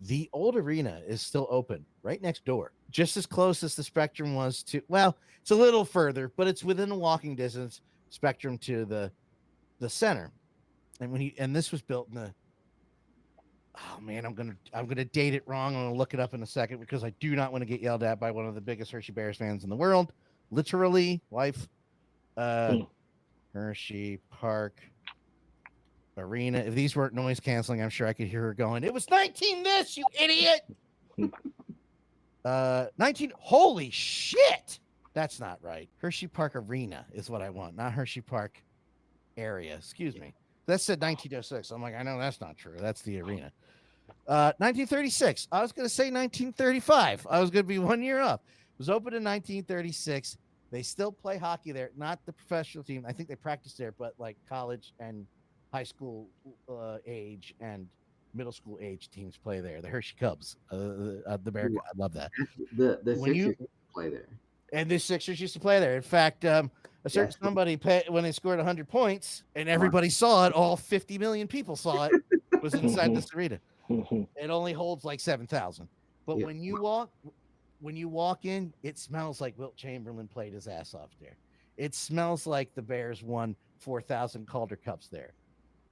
the old arena is still open right next door, just as close as the Spectrum was to, well, it's a little further, but it's within a walking distance, Spectrum to the center. And this was built in the, oh man, I'm gonna date it wrong. I'm gonna look it up in a second because I do not want to get yelled at by one of the biggest Hershey Bears fans in the world. Literally, wife. Hershey Park Arena. If these weren't noise canceling, I'm sure I could hear her going, "It was 19 this, you idiot." 19. Holy shit. That's not right. Hershey Park Arena is what I want, not Hershey Park area. Excuse me. That said 1906. I'm like, I know that's not true. That's the arena. 1936. I was going to say 1935. I was going to be 1 year off. It was opened in 1936. They still play hockey there. Not the professional team. I think they practice there, but like college and high school age and middle school age teams play there. The Hershey Cubs, the Bear. I love that. The Sixers play there. And the Sixers used to play there. In fact, a certain somebody when they scored 100 points and everybody saw it, all 50 million people saw it, was inside this arena. It only holds like 7,000. But when you walk in, it smells like Wilt Chamberlain played his ass off there. It smells like the Bears won 4,000 Calder Cups there.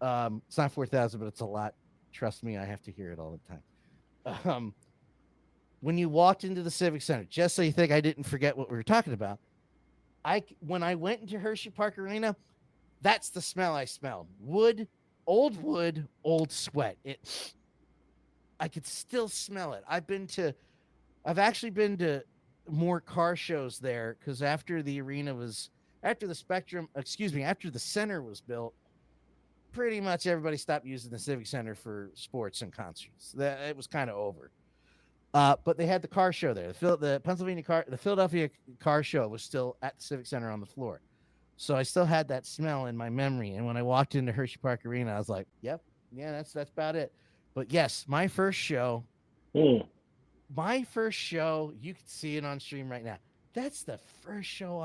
It's not 4,000, but it's a lot. Trust me, I have to hear it all the time. When you walked into the Civic Center, just so you think I didn't forget what we were talking about, when I went into Hershey Park Arena, that's the smell I smelled. Wood, old sweat. I could still smell it. I've actually been to more car shows there because after the center was built, pretty much everybody stopped using the Civic Center for sports and concerts. It was kind of over. But they had the car show there. The Philadelphia car show was still at the Civic Center on the floor. So I still had that smell in my memory. And when I walked into Hershey Park Arena, I was like, yep, yeah, that's about it. But yes, my first show, you can see it on stream right now. that's the first show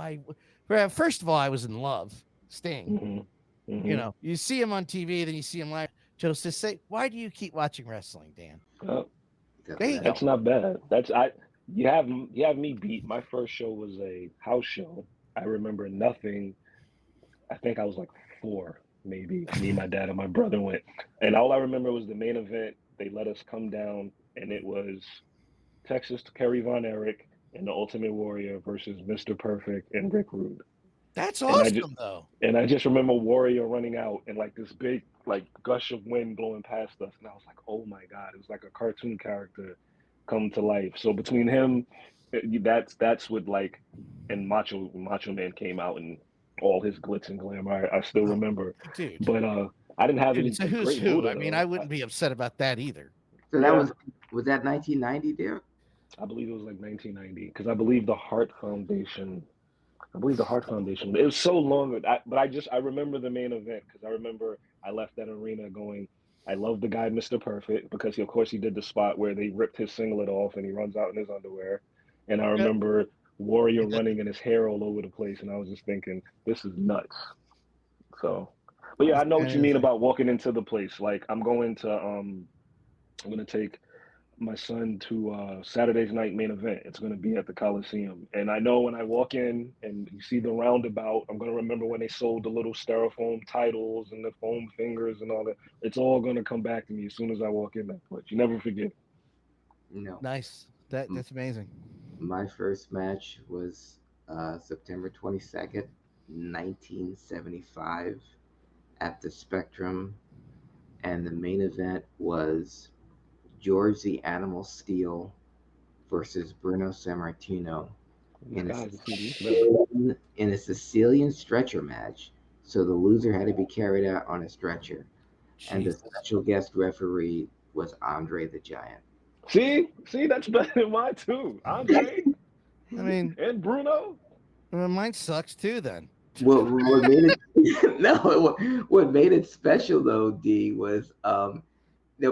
first of all, I was in love. Sting. You know, you see him on TV, then you see him live. Joseph, say, why do you keep watching wrestling, Dan? There you go. That's not bad. You have me beat. My first show was a house show. I remember nothing. I think I was like 4, maybe. Me, my dad, and my brother went. And all I remember was the main event. They let us come down, and it was Texas Kerry Von Erich and the Ultimate Warrior versus Mr. Perfect and Rick Rude. That's awesome, though. And I just remember Warrior running out and like this big like gush of wind blowing past us, and I was like, oh my God, it was like a cartoon character come to life. So between him, that's what like, and Macho Man came out and all his glitz and glamour. I still remember, dude. But I didn't have any it's a who's great who. Buddha, I mean, though. I wouldn't be upset about that either. So that was that 1990 there? I believe it was like 1990 because I believe the Heart Foundation. It was so long, but I remember the main event because I remember I left that arena going, I love the guy Mr. Perfect because of course he did the spot where they ripped his singlet off and he runs out in his underwear, and I remember Warrior running and his hair all over the place, and I was just thinking, this is nuts. So, but yeah, I know what you mean about walking into the place. Like I'm going to take my son to Saturday's night main event. It's going to be at the Coliseum, and I know when I walk in and you see the roundabout, I'm going to remember when they sold the little styrofoam titles and the foam fingers and all that. It's all going to come back to me as soon as I walk in that place. You never forget. No. Nice. That's amazing. My first match was September 22nd, 1975 at the Spectrum, and the main event was George the Animal Steel versus Bruno Sammartino in a Sicilian stretcher match. So the loser had to be carried out on a stretcher. Jesus. And the special guest referee was Andre the Giant. See, that's better than mine too. Andre. I mean, and Bruno. I mean, mine sucks too. Then. What made it what made it special though, D, was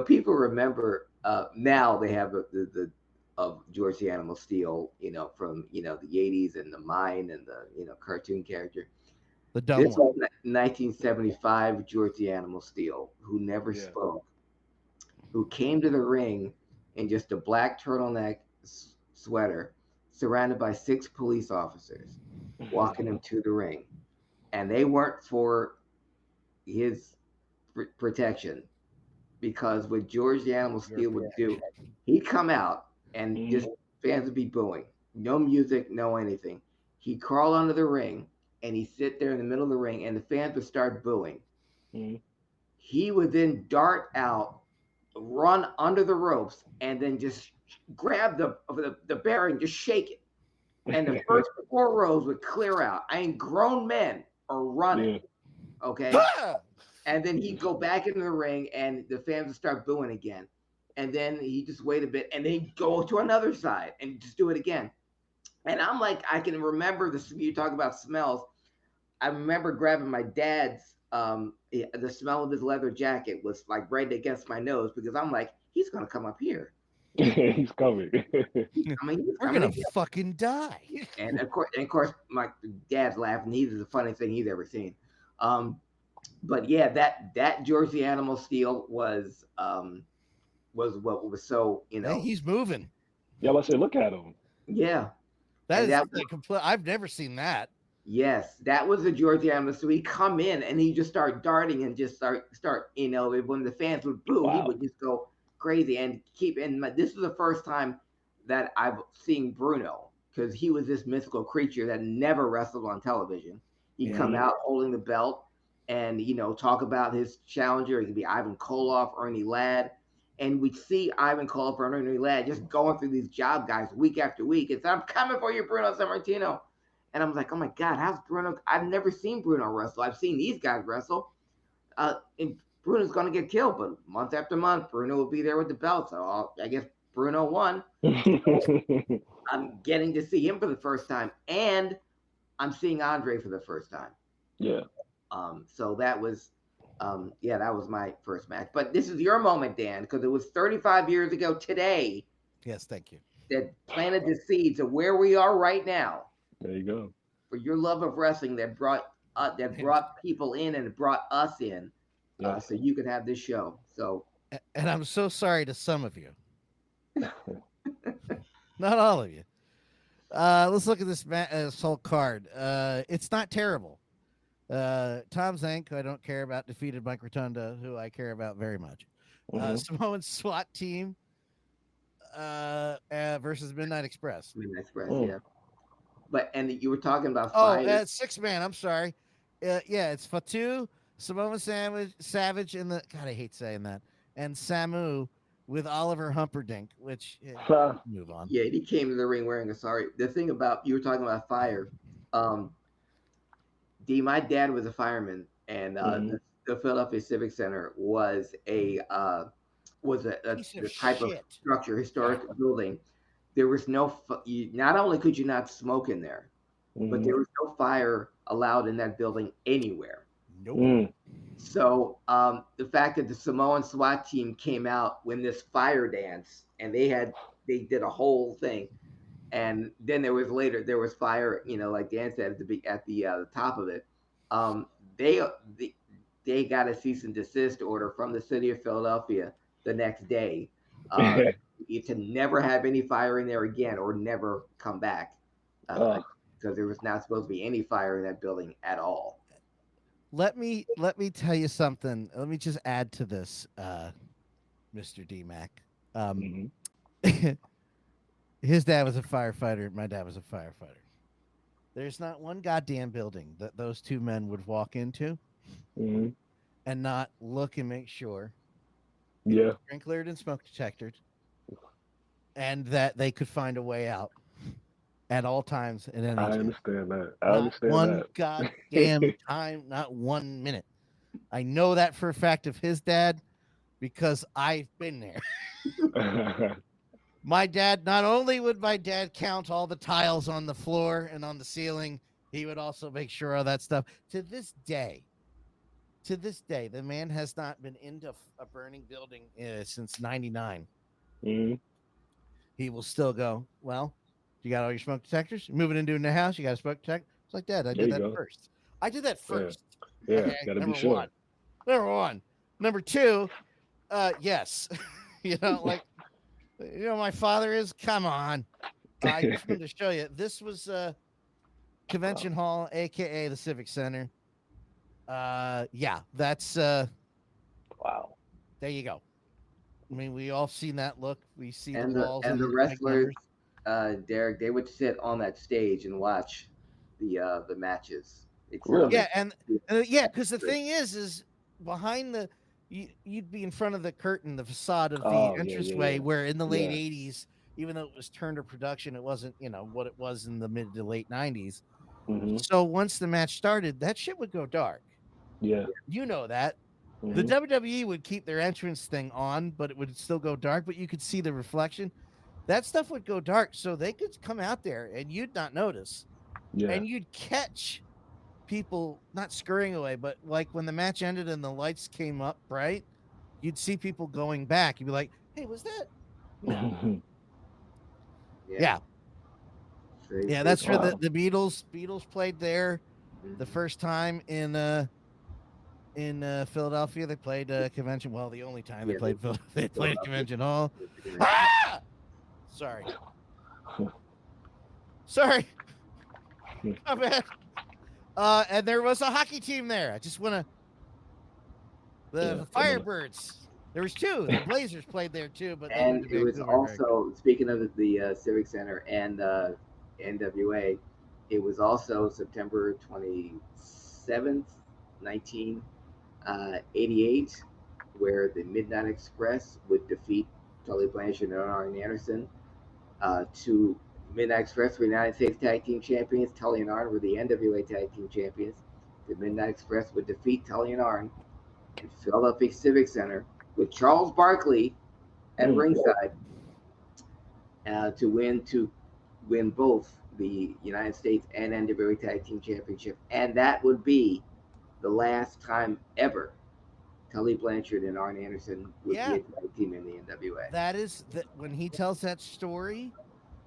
people remember. Now they have the of George the Animal Steel, from the 80s and the Mine and the cartoon character. The dumb this one. was 1975 George the Animal Steel, who never spoke, who came to the ring in just a black turtleneck sweater, surrounded by 6 police officers, walking him to the ring, and they weren't for his protection. Because what George the Animal Steel would do, he'd come out and just fans would be booing. No music, no anything. He'd crawl under the ring and he'd sit there in the middle of the ring and the fans would start booing. He would then dart out, run under the ropes, and then just grab the bearing, just shake it. And the first 4 rows would clear out. I mean, grown men are running. Okay? And then he'd go back into the ring and the fans would start booing again. And then he'd just wait a bit and then he'd go to another side and just do it again. And I'm like, I can remember this. You talk about smells. I remember grabbing my dad's, the smell of his leather jacket was like right against my nose because I'm like, he's going to come up here. He's coming. We're going to fucking die. And of course, my dad's laughing. He's the funniest thing he's ever seen. But yeah, that George the Animal Steel was what was so Hey, he's moving. Yeah, let's say look at him. Yeah, that is complete. I've never seen that. Yes, that was the George the Animal. So he'd come in and he'd just start darting and just start. When the fans would boo, he would just go crazy and keep. And this is the first time that I've seen Bruno because he was this mythical creature that never wrestled on television. He'd come out holding the belt. And, talk about his challenger. It could be Ivan Koloff, Ernie Ladd. And we'd see Ivan Koloff or Ernie Ladd just going through these job guys week after week. And say, I'm coming for you, Bruno Sammartino. And I'm like, oh, my God, how's Bruno? I've never seen Bruno wrestle. I've seen these guys wrestle. And Bruno's going to get killed. But month after month, Bruno will be there with the belt. So I guess Bruno won. I'm getting to see him for the first time. And I'm seeing Andre for the first time. Yeah. So that was my first match. But this is your moment, Dan, because it was 35 years ago today. Yes, thank you. That planted the seeds of where we are right now. There you go. For your love of wrestling that brought people in and brought us in, Yes. so you could have this show. So, And I'm so sorry to some of you, not all of you. Let's look at this whole card. It's not terrible. Tom Zank, who I don't care about, defeated Mike Rotunda, who I care about very much. Samoan SWAT team versus Midnight Express. Midnight Express, yeah. And you were talking about fire. 6-man. I'm sorry. Yeah, it's Fatu, Samoan Savage, and the God, I hate saying that, and Samu with Oliver Humperdinck, which move on. Yeah, he came to the ring wearing a sari. The thing about you were talking about fire, my dad was a fireman, and the Philadelphia Civic Center was a type of structure, historic building. There was no. Not only could you not smoke in there, but there was no fire allowed in that building anywhere. Nope. So the fact that the Samoan SWAT team came out when this fire dance, and they did a whole thing, and then there was fire, like Dan said at the top of it. They got a cease and desist order from the city of Philadelphia the next day to never have any fire in there again or never come back because there was not supposed to be any fire in that building at all. Let me tell you something. Let me just add to this, Mr. D-Mac. His dad was a firefighter. My dad was a firefighter. There's not one goddamn building that those two men would walk into and not look and make sure sprinklered and smoke detected, and that they could find a way out at all times. I understand that. One goddamn time, not 1 minute. I know that for a fact of his dad because I've been there. My dad, not only would my dad count all the tiles on the floor and on the ceiling, he would also make sure all that stuff. To this day, the man has not been into a burning building since 99. He will still go, well, you got all your smoke detectors? You're moving into a new house, you got a smoke detector? It's like, Dad, I did that first. I did that first. Yeah, okay, gotta be sure. Number one. Number two, yes. My father is, come on. I just wanted to show you. This was Convention Hall, a.k.a. the Civic Center. That's... wow. There you go. I mean, we all seen that look. We see and the walls. And the wrestlers, Derek, they would sit on that stage and watch the matches. Really? Yeah, because the thing is behind the... You'd be in front of the curtain, the facade of the entranceway, where in the late 80s, even though it was Turner production, it wasn't, what it was in the mid to late 90s. So once the match started, that shit would go dark. Yeah. You know that. The WWE would keep their entrance thing on, but it would still go dark, but you could see the reflection. That stuff would go dark, so they could come out there and you'd not notice. Yeah. And you'd catch people not scurrying away, but like when the match ended and the lights came up bright, you'd see people going back. You'd be like, hey, was that? No. Yeah, that's for the Beatles. Beatles played there the first time in Philadelphia. They played Convention. Well, the only time they played Convention Hall. Sorry. My bad. And there was a hockey team there. I just want to... The Firebirds. There was two. The Blazers played there too. And it was also, speaking of the Civic Center and NWA, it was also September 27th, 1988, where the Midnight Express would defeat Tully Blanchard and Arn Anderson to... Midnight Express were United States Tag Team Champions. Tully and Arn were the NWA Tag Team Champions. The Midnight Express would defeat Tully and Arn in Philadelphia Civic Center with Charles Barkley at ringside to win both the United States and NWA Tag Team Championship. And that would be the last time ever Tully Blanchard and Arn Anderson would be a tag team in the NWA. That is when he tells that story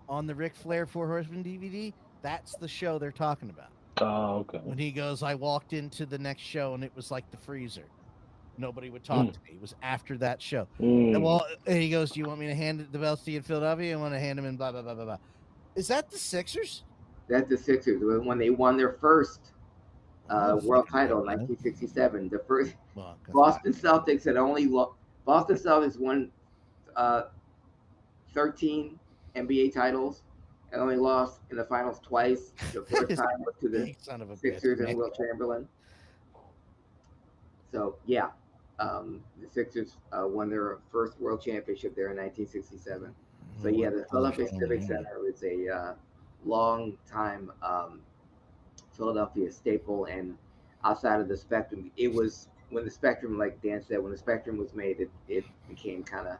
on the Ric Flair 4 Horsemen DVD, That's the show they're talking about. Oh, okay. When he goes, I walked into the next show and it was like the freezer. Nobody would talk to me. It was after that show. And he goes, do you want me to hand the belts to you in Philadelphia? I want to hand them in blah, blah, blah, blah, blah. Is that the Sixers? That's the Sixers when they won their first world title in 1967. The first Boston Celtics had only Boston Celtics won 13 NBA titles and only lost in the finals twice. The first time was to the Sixers and Will Chamberlain. So yeah, the Sixers won their first world championship there in 1967. So yeah, the Philadelphia Civic Center was a long time Philadelphia staple, and outside of the Spectrum, it was when the Spectrum, like Dan said, when the Spectrum was made, it became kind of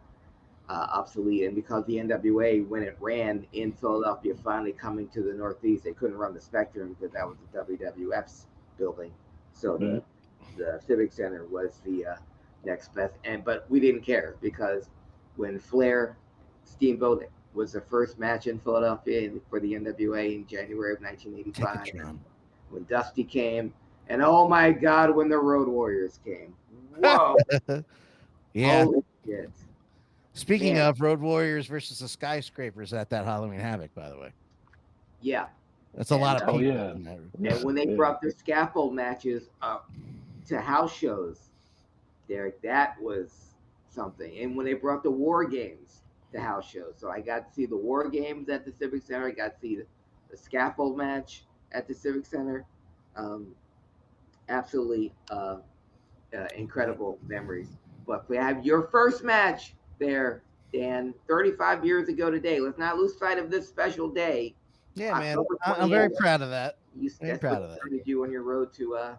obsolete, and because the NWA, when it ran in Philadelphia, finally coming to the Northeast, they couldn't run the Spectrum because that was the WWF's building. So the Civic Center was the next best, but we didn't care because when Flair Steamboat was the first match in Philadelphia for the NWA in January of 1985, when Dusty came, and oh my God, when the Road Warriors came, whoa, yeah. Holy shit. Speaking of Road Warriors versus the Skyscrapers at that Halloween Havoc, by the way. Yeah. That's a lot of people. And when they brought their scaffold matches up to house shows, Derek, that was something. And when they brought the War Games to house shows. So I got to see the War Games at the Civic Center. I got to see the scaffold match at the Civic Center. Absolutely incredible memories. But we have your first match there, Dan, 35 years ago today. Let's not lose sight of this special day. Yeah, man. I'm very proud of that. Very proud of that. You on your road to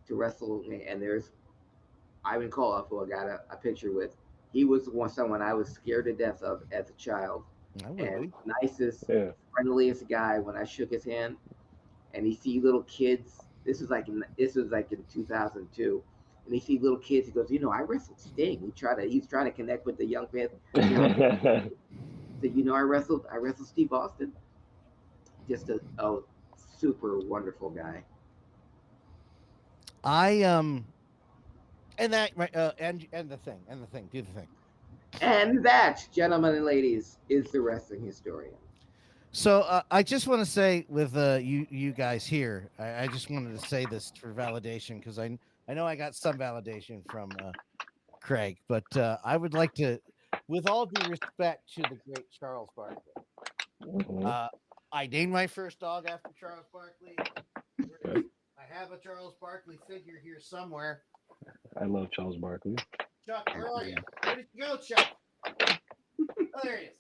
wrestle, and there's Ivan Koloff, who I got a picture with. He was someone I was scared to death of as a child. And nicest, friendliest guy. When I shook his hand, and he see little kids. This was like in 2002. And he see little kids. He goes, I wrestled Sting. He's trying to connect with the young fans. So I wrestled Steve Austin. Just a super wonderful guy. And that and the thing, do the thing. And that, gentlemen and ladies, is the wrestling historian. So I just want to say with you guys here, I just wanted to say this for validation because I know I got some validation from Craig, but I would like to, with all due respect to the great Charles Barkley, I named my first dog after Charles Barkley. I have a Charles Barkley figure here somewhere. I love Charles Barkley. Chuck, where are you? Where did you go, Chuck? Oh, there he is.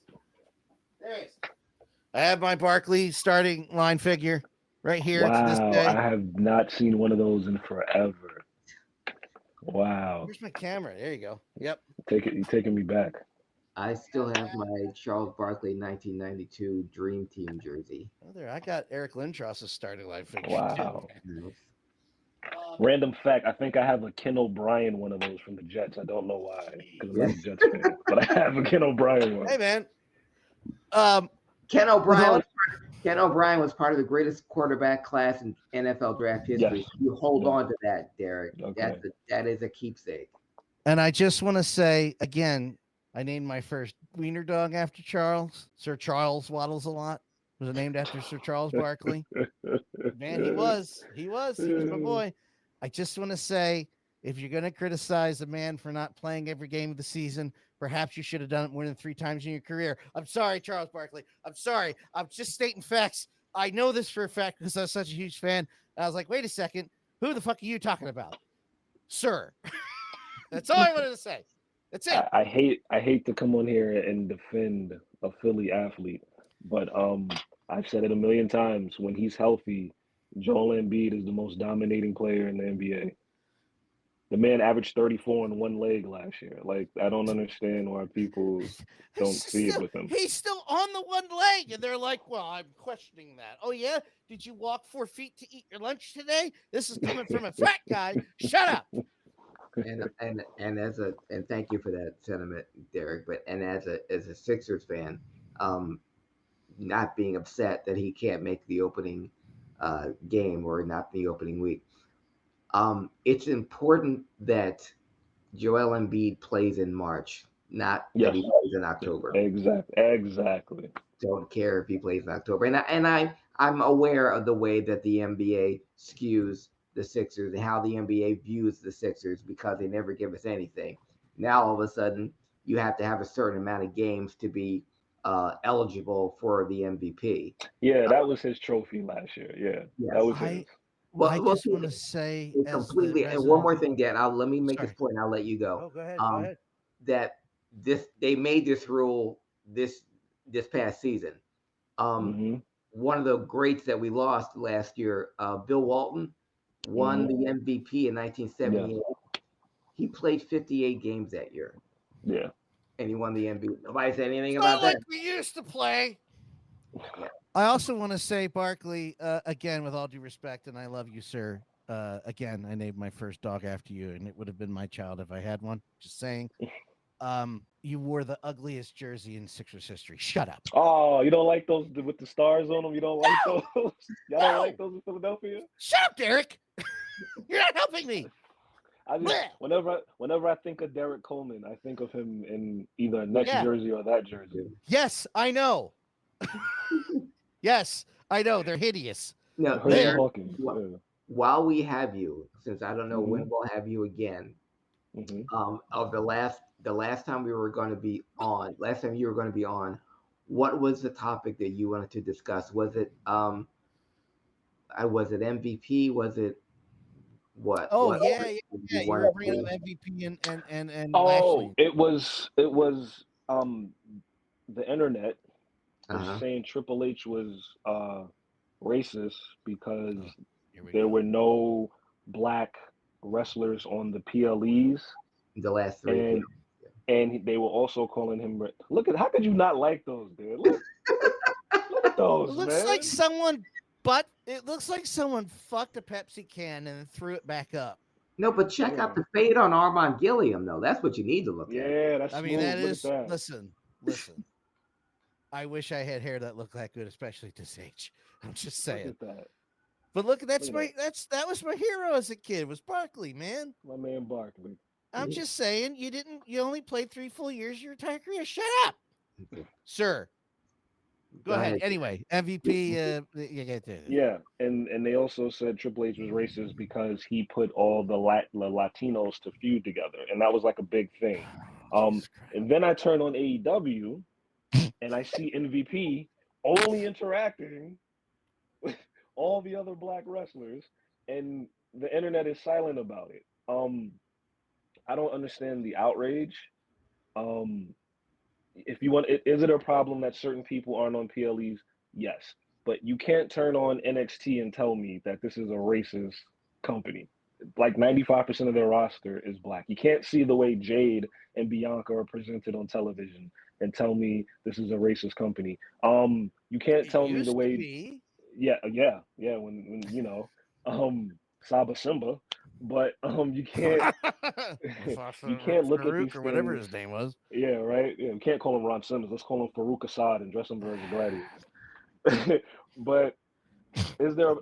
There he is. I have my Barkley starting line figure right here. Wow, to this day. I have not seen one of those in forever. Wow. Where's my camera? There you go. Yep. You're taking me back. I still have my Charles Barkley 1992 Dream Team jersey. Oh, there. I got Eric Lindros's starting line figure. Wow. Random fact, I think I have a Ken O'Brien one of those from the Jets. I don't know why, because I'm not a Jets fan, but I have a Ken O'Brien one. Hey, man. Ken O'Brien was part of the greatest quarterback class in NFL draft history. Yes. You hold on to that, Derek. Okay. That is a keepsake. And I just want to say, again, I named my first wiener dog after Charles. Sir Charles Waddles a lot. Was it named after Sir Charles Barkley? Man, he was my boy. I just want to say, if you're going to criticize a man for not playing every game of the season, perhaps you should have done it more than 3 times in your career. I'm sorry, Charles Barkley. I'm sorry. I'm just stating facts. I know this for a fact because I was such a huge fan. I was like, wait a second. Who the fuck are you talking about? Sir. That's all I wanted to say. That's it. I hate to come on here and defend a Philly athlete, but I've said it a million times. When he's healthy, Joel Embiid is the most dominating player in the NBA. The man averaged 34 on one leg last year. Like, I don't understand why people don't see it with him. He's still on the one leg, and they're like, well, I'm questioning that. Oh, yeah? Did you walk 4 feet to eat your lunch today? This is coming from a fat guy. Shut up. And thank you for that sentiment, Derek. But as a Sixers fan, not being upset that he can't make the opening game or not the opening week. It's important that Joel Embiid plays in March, not that Yes, he plays in October. exactly. Don't care if he plays in October. I'm aware of the way that the NBA skews the Sixers and how the NBA views the Sixers because they never give us anything. Now all of a sudden you have to have a certain amount of games to be eligible for the MVP. Yeah, that was his trophy last year. Yeah, that Yes. was his. I Well, just want to say, it as the completely. And one resident, more thing, Dan. Let me make this sorry. point. And I'll let you go. Oh, go ahead. Go ahead. That they made this rule this past season. Hmm. One of the greats that we lost last year, Bill Walton, won the MVP in Yeah, 1978. He played 58 games that year, yeah. and he won the MVP. Nobody said anything It's about not like that. we used to play. Yeah. I also want to say, Barkley, again, with all due respect, and I love you, sir. Again, I named my first dog after you, and it would have been my child if I had one. Just saying. You wore the ugliest jersey in Sixers history. Shut up. Oh, you don't like those with the stars on them? You don't like No! those? Y'all don't like those in Philadelphia? Shut up, Derek. You're not helping me. I just Blech! whenever I think of Derek Coleman, I think of him in either a Nets Yeah. jersey or that jersey. Yes, I know. Yes, I know. They're hideous. No, Heard They you are. talking. Yeah. while we have you, since I don't know when Mhm. we'll have you again, Mhm. of the last time we were going to be on, last time you were going to be on, what was the topic that you wanted to discuss? Was it MVP? Was it what? Oh, What yeah. did You want were bringing to up say? MVP and Oh, Lashley. it was the internet was Uh-huh. saying Triple H was racist because Oh, here we there go. were no black wrestlers on the PLEs, The last three. and they were also calling him. Look at how could you not like those, dude? Look at It those, looks like man. it looks like someone fucked a Pepsi can and then threw it back up. No, but check out Yeah, the fade on Armand Gilliam, though. That's what you need to look at. yeah, that's I mean, smooth. that Look at is that. listen. I wish I had hair that looked that good, especially at this age. I'm just Look saying. at that. But look, Look at that was my hero as a kid, was Barkley, man. my man Barkley. I'm just saying you only played 3 full years of your entire career. Shut up, sir. Go ahead. Anyway, MVP. You get to Yeah, and they also said Triple H was racist because he put all the Latinos to feud together, and that was like a big thing. Jesus Christ. And then I turn on AEW, and I see MVP only interacting with all the other black wrestlers, and the internet is silent about it. I don't understand the outrage. Um, if you want, is it a problem that certain people aren't on PLEs? Yes, but you can't turn on NXT and tell me that this is a racist company. Like 95% of their roster is black. You can't see the way Jade and Bianca are presented on television and tell me this is a racist company. You can't It tell me the used to way. be. Yeah. When Saba Simba, but you can't you can't look at these Farouk or whatever things. his name was. Yeah, right. Yeah, we can't call him Ron Simmons. Let's call him Farouk Assad and dress him as a gladiator. But No.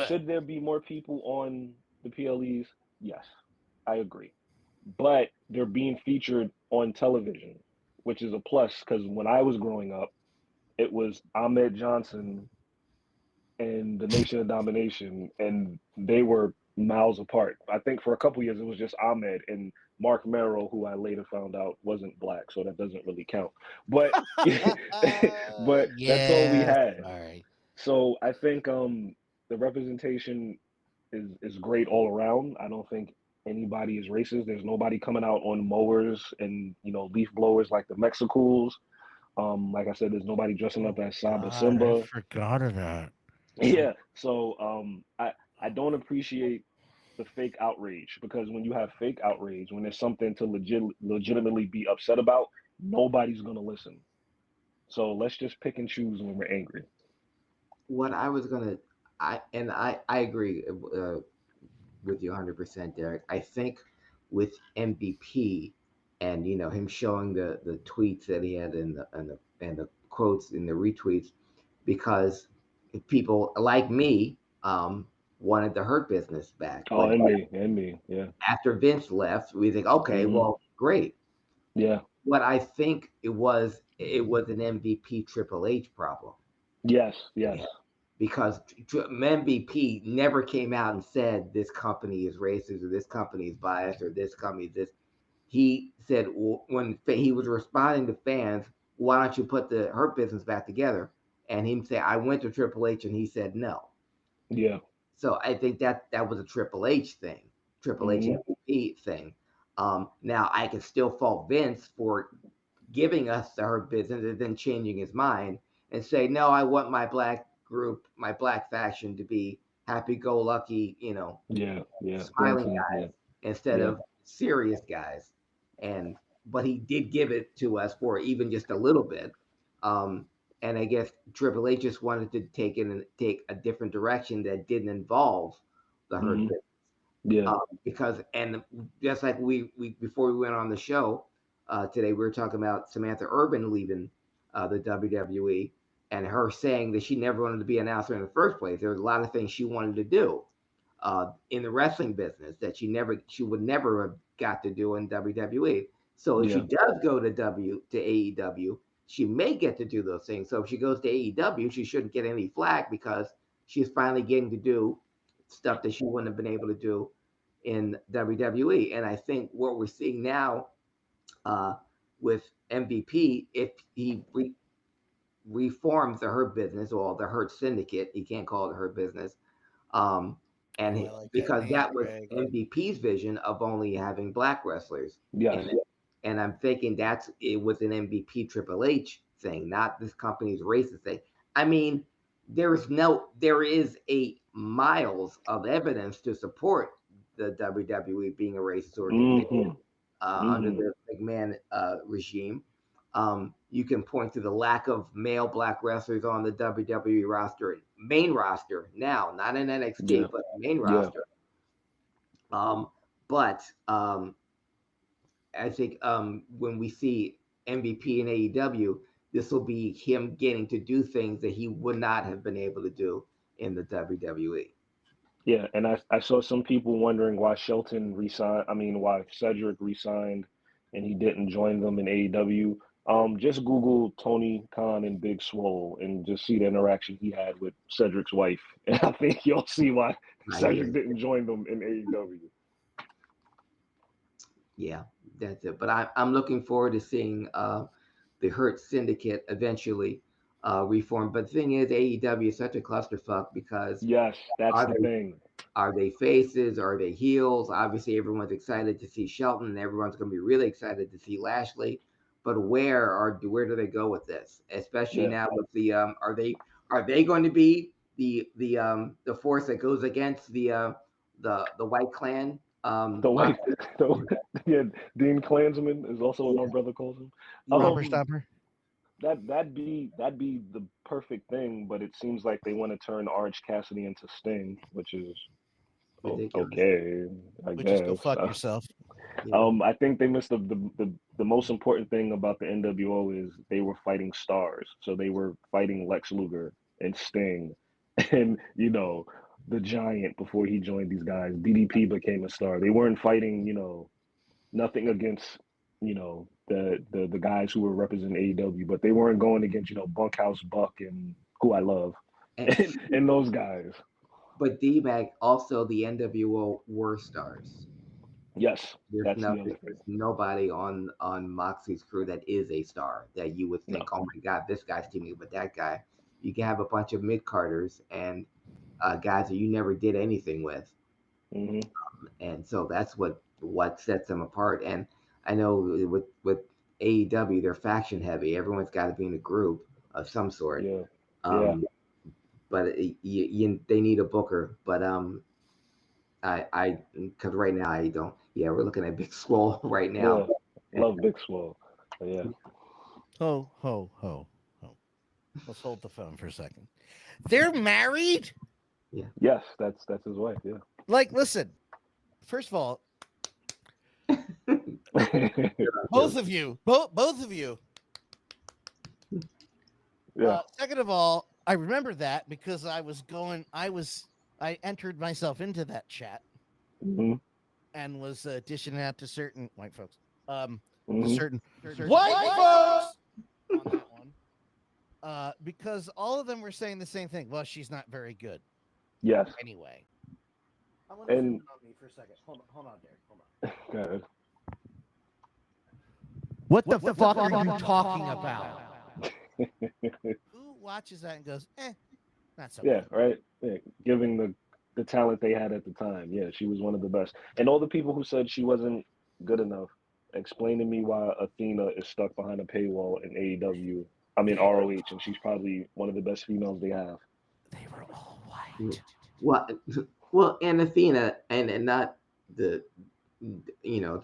should there be more people on the PLEs? Yes, I agree. But they're being featured on television, which is a plus because when I was growing up, it was Ahmed Johnson and the Nation of Domination, and they were miles apart. I think for a couple years it was just Ahmed and Mark Merrill, who I later found out wasn't black, so that doesn't really count. But but that's all we Yeah. had. All right. So I think the representation is great all around. I don't think anybody is racist. There's nobody coming out on mowers and leaf blowers like the Mexicools. Like I said, there's nobody dressing up as Saba God, I Simba. forgot of that. Yeah. So I don't appreciate the fake outrage because when you have fake outrage, when there's something to legitimately be upset about, nobody's gonna listen. So let's just pick and choose when we're angry. What I was gonna, I agree with you 100%, Derek. I think with MVP and him showing the tweets that he had and the quotes in the retweets, because people like me wanted the Hurt business back. Oh, But and me, yeah, after Vince left, we think, okay, well, great. yeah, What I think it was an MVP Triple H problem. yes, Because MVP never came out and said this company is racist or this company is biased or this company is this. He said when he was responding to fans, why don't you put the Hurt business back together? And him say, I went to Triple H and he said no. yeah. So I think that was a Triple H thing, Triple H MVP thing. Now I can still fault Vince for giving us the Hurt business and then changing his mind and say, no, I want my black group, my black faction to be happy-go-lucky, smiling guys instead of serious guys. But he did give it to us for even just a little bit. And I guess Triple H just wanted to take a different direction that didn't involve the Hurt business. Yeah. Because just like we before we went on the show today, we were talking about Samantha Irvin leaving the WWE and her saying that she never wanted to be an announcer in the first place. There was a lot of things she wanted to do in the wrestling business that she would never have got to do in WWE. So if she does go to AEW, she may get to do those things. So if she goes to AEW, she shouldn't get any flack because she's finally getting to do stuff that she wouldn't have been able to do in WWE. And I think what we're seeing now with MVP, if he reforms the Hurt business or the Hurt Syndicate, he can't call it the Hurt business, because that was MVP's vision of only having black wrestlers. Yes. And I'm thinking it was an MVP Triple H thing, not this company's racist thing. I mean, there is a miles of evidence to support the WWE being a racist organization under the McMahon regime. You can point to the lack of male black wrestlers on the WWE roster, main roster now, not in NXT, but main roster. But I think when we see MVP in AEW, this will be him getting to do things that he would not have been able to do in the WWE. Yeah, and I saw some people wondering why why Cedric resigned and he didn't join them in AEW. Just Google Tony Khan and Big Swole and just see the interaction he had with Cedric's wife. And I think you'll see why Cedric didn't join them in AEW. Yeah, that's it. But I'm looking forward to seeing the Hurt Syndicate eventually reform. But the thing is, AEW is such a clusterfuck because yes, that's the thing. Are they faces? Are they heels? Obviously, everyone's excited to see Shelton, and everyone's going to be really excited to see Lashley. But where do they go with this? Especially now with the are they going to be the force that goes against the White Clan? Dean Klansman is also what my brother calls him. Rubber Stomper. That'd be the perfect thing, but it seems like they want to turn Orange Cassidy into Sting, which is ridiculous. Okay. I guess. Just go fuck yourself. I think they missed the most important thing about the NWO is they were fighting stars. So they were fighting Lex Luger and Sting and the Giant before he joined these guys. DDP became a star. They weren't fighting, nothing against, the guys who were representing AEW, but they weren't going against, Bunkhouse Buck and who I love and those guys. But D-Mac, also the NWO were stars. Yes, there's nobody on Moxie's crew that is a star that you would think, oh my God, this guy's teaming up with that guy. You can have a bunch of mid-carders and guys that you never did anything with. And so that's what sets them apart. And I know with AEW, they're faction heavy. Everyone's got to be in a group of some sort. But they need a booker. But because right now I don't. Yeah, we're looking at Big Swole right now. Yeah, love Big Swole. Yeah. Ho, ho, ho, ho. Let's hold the phone for a second. They're married? Yeah. Yes, that's his wife, yeah. Like, listen, first of all, both of you. Yeah. Second of all, I remember that because I entered myself into that chat Mm-hmm. and was dishing out to certain white folks. To Mm-hmm. certain white folks on that one. Because all of them were saying the same thing. Well, she's not very good. Yes. Anyway. I'm gonna zoom in on me for a second. Hold on, Derek. Hold on. Go ahead. What the fuck are you talking about? Who watches that and goes, not so Yeah, good. right. Yeah. Giving the talent they had at the time. Yeah, she was one of the best. And all the people who said she wasn't good enough, explain to me why Athena is stuck behind a paywall in AEW. I mean ROH, and she's probably one of the best females they have. They were all white. Well, and Athena, and not the,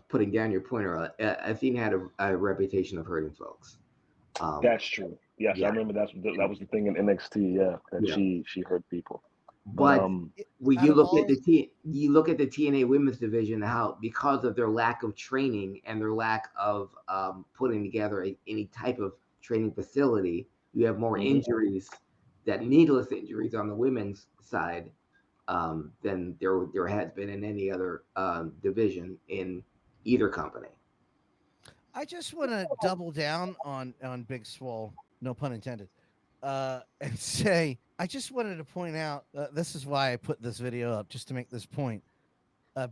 putting down your pointer. Athena had a reputation of hurting folks. That's true. Yes, yeah. I remember that was the thing in NXT. Yeah, that Yeah. she hurt people. But when you look at the TNA women's division, how because of their lack of training and their lack of putting together any type of training facility, you have more injuries, needless injuries on the women's side than there has been in any other division in either company. I just want to double down on Big Swole, no pun intended, and say I just wanted to point out this is why I put this video up, just to make this point.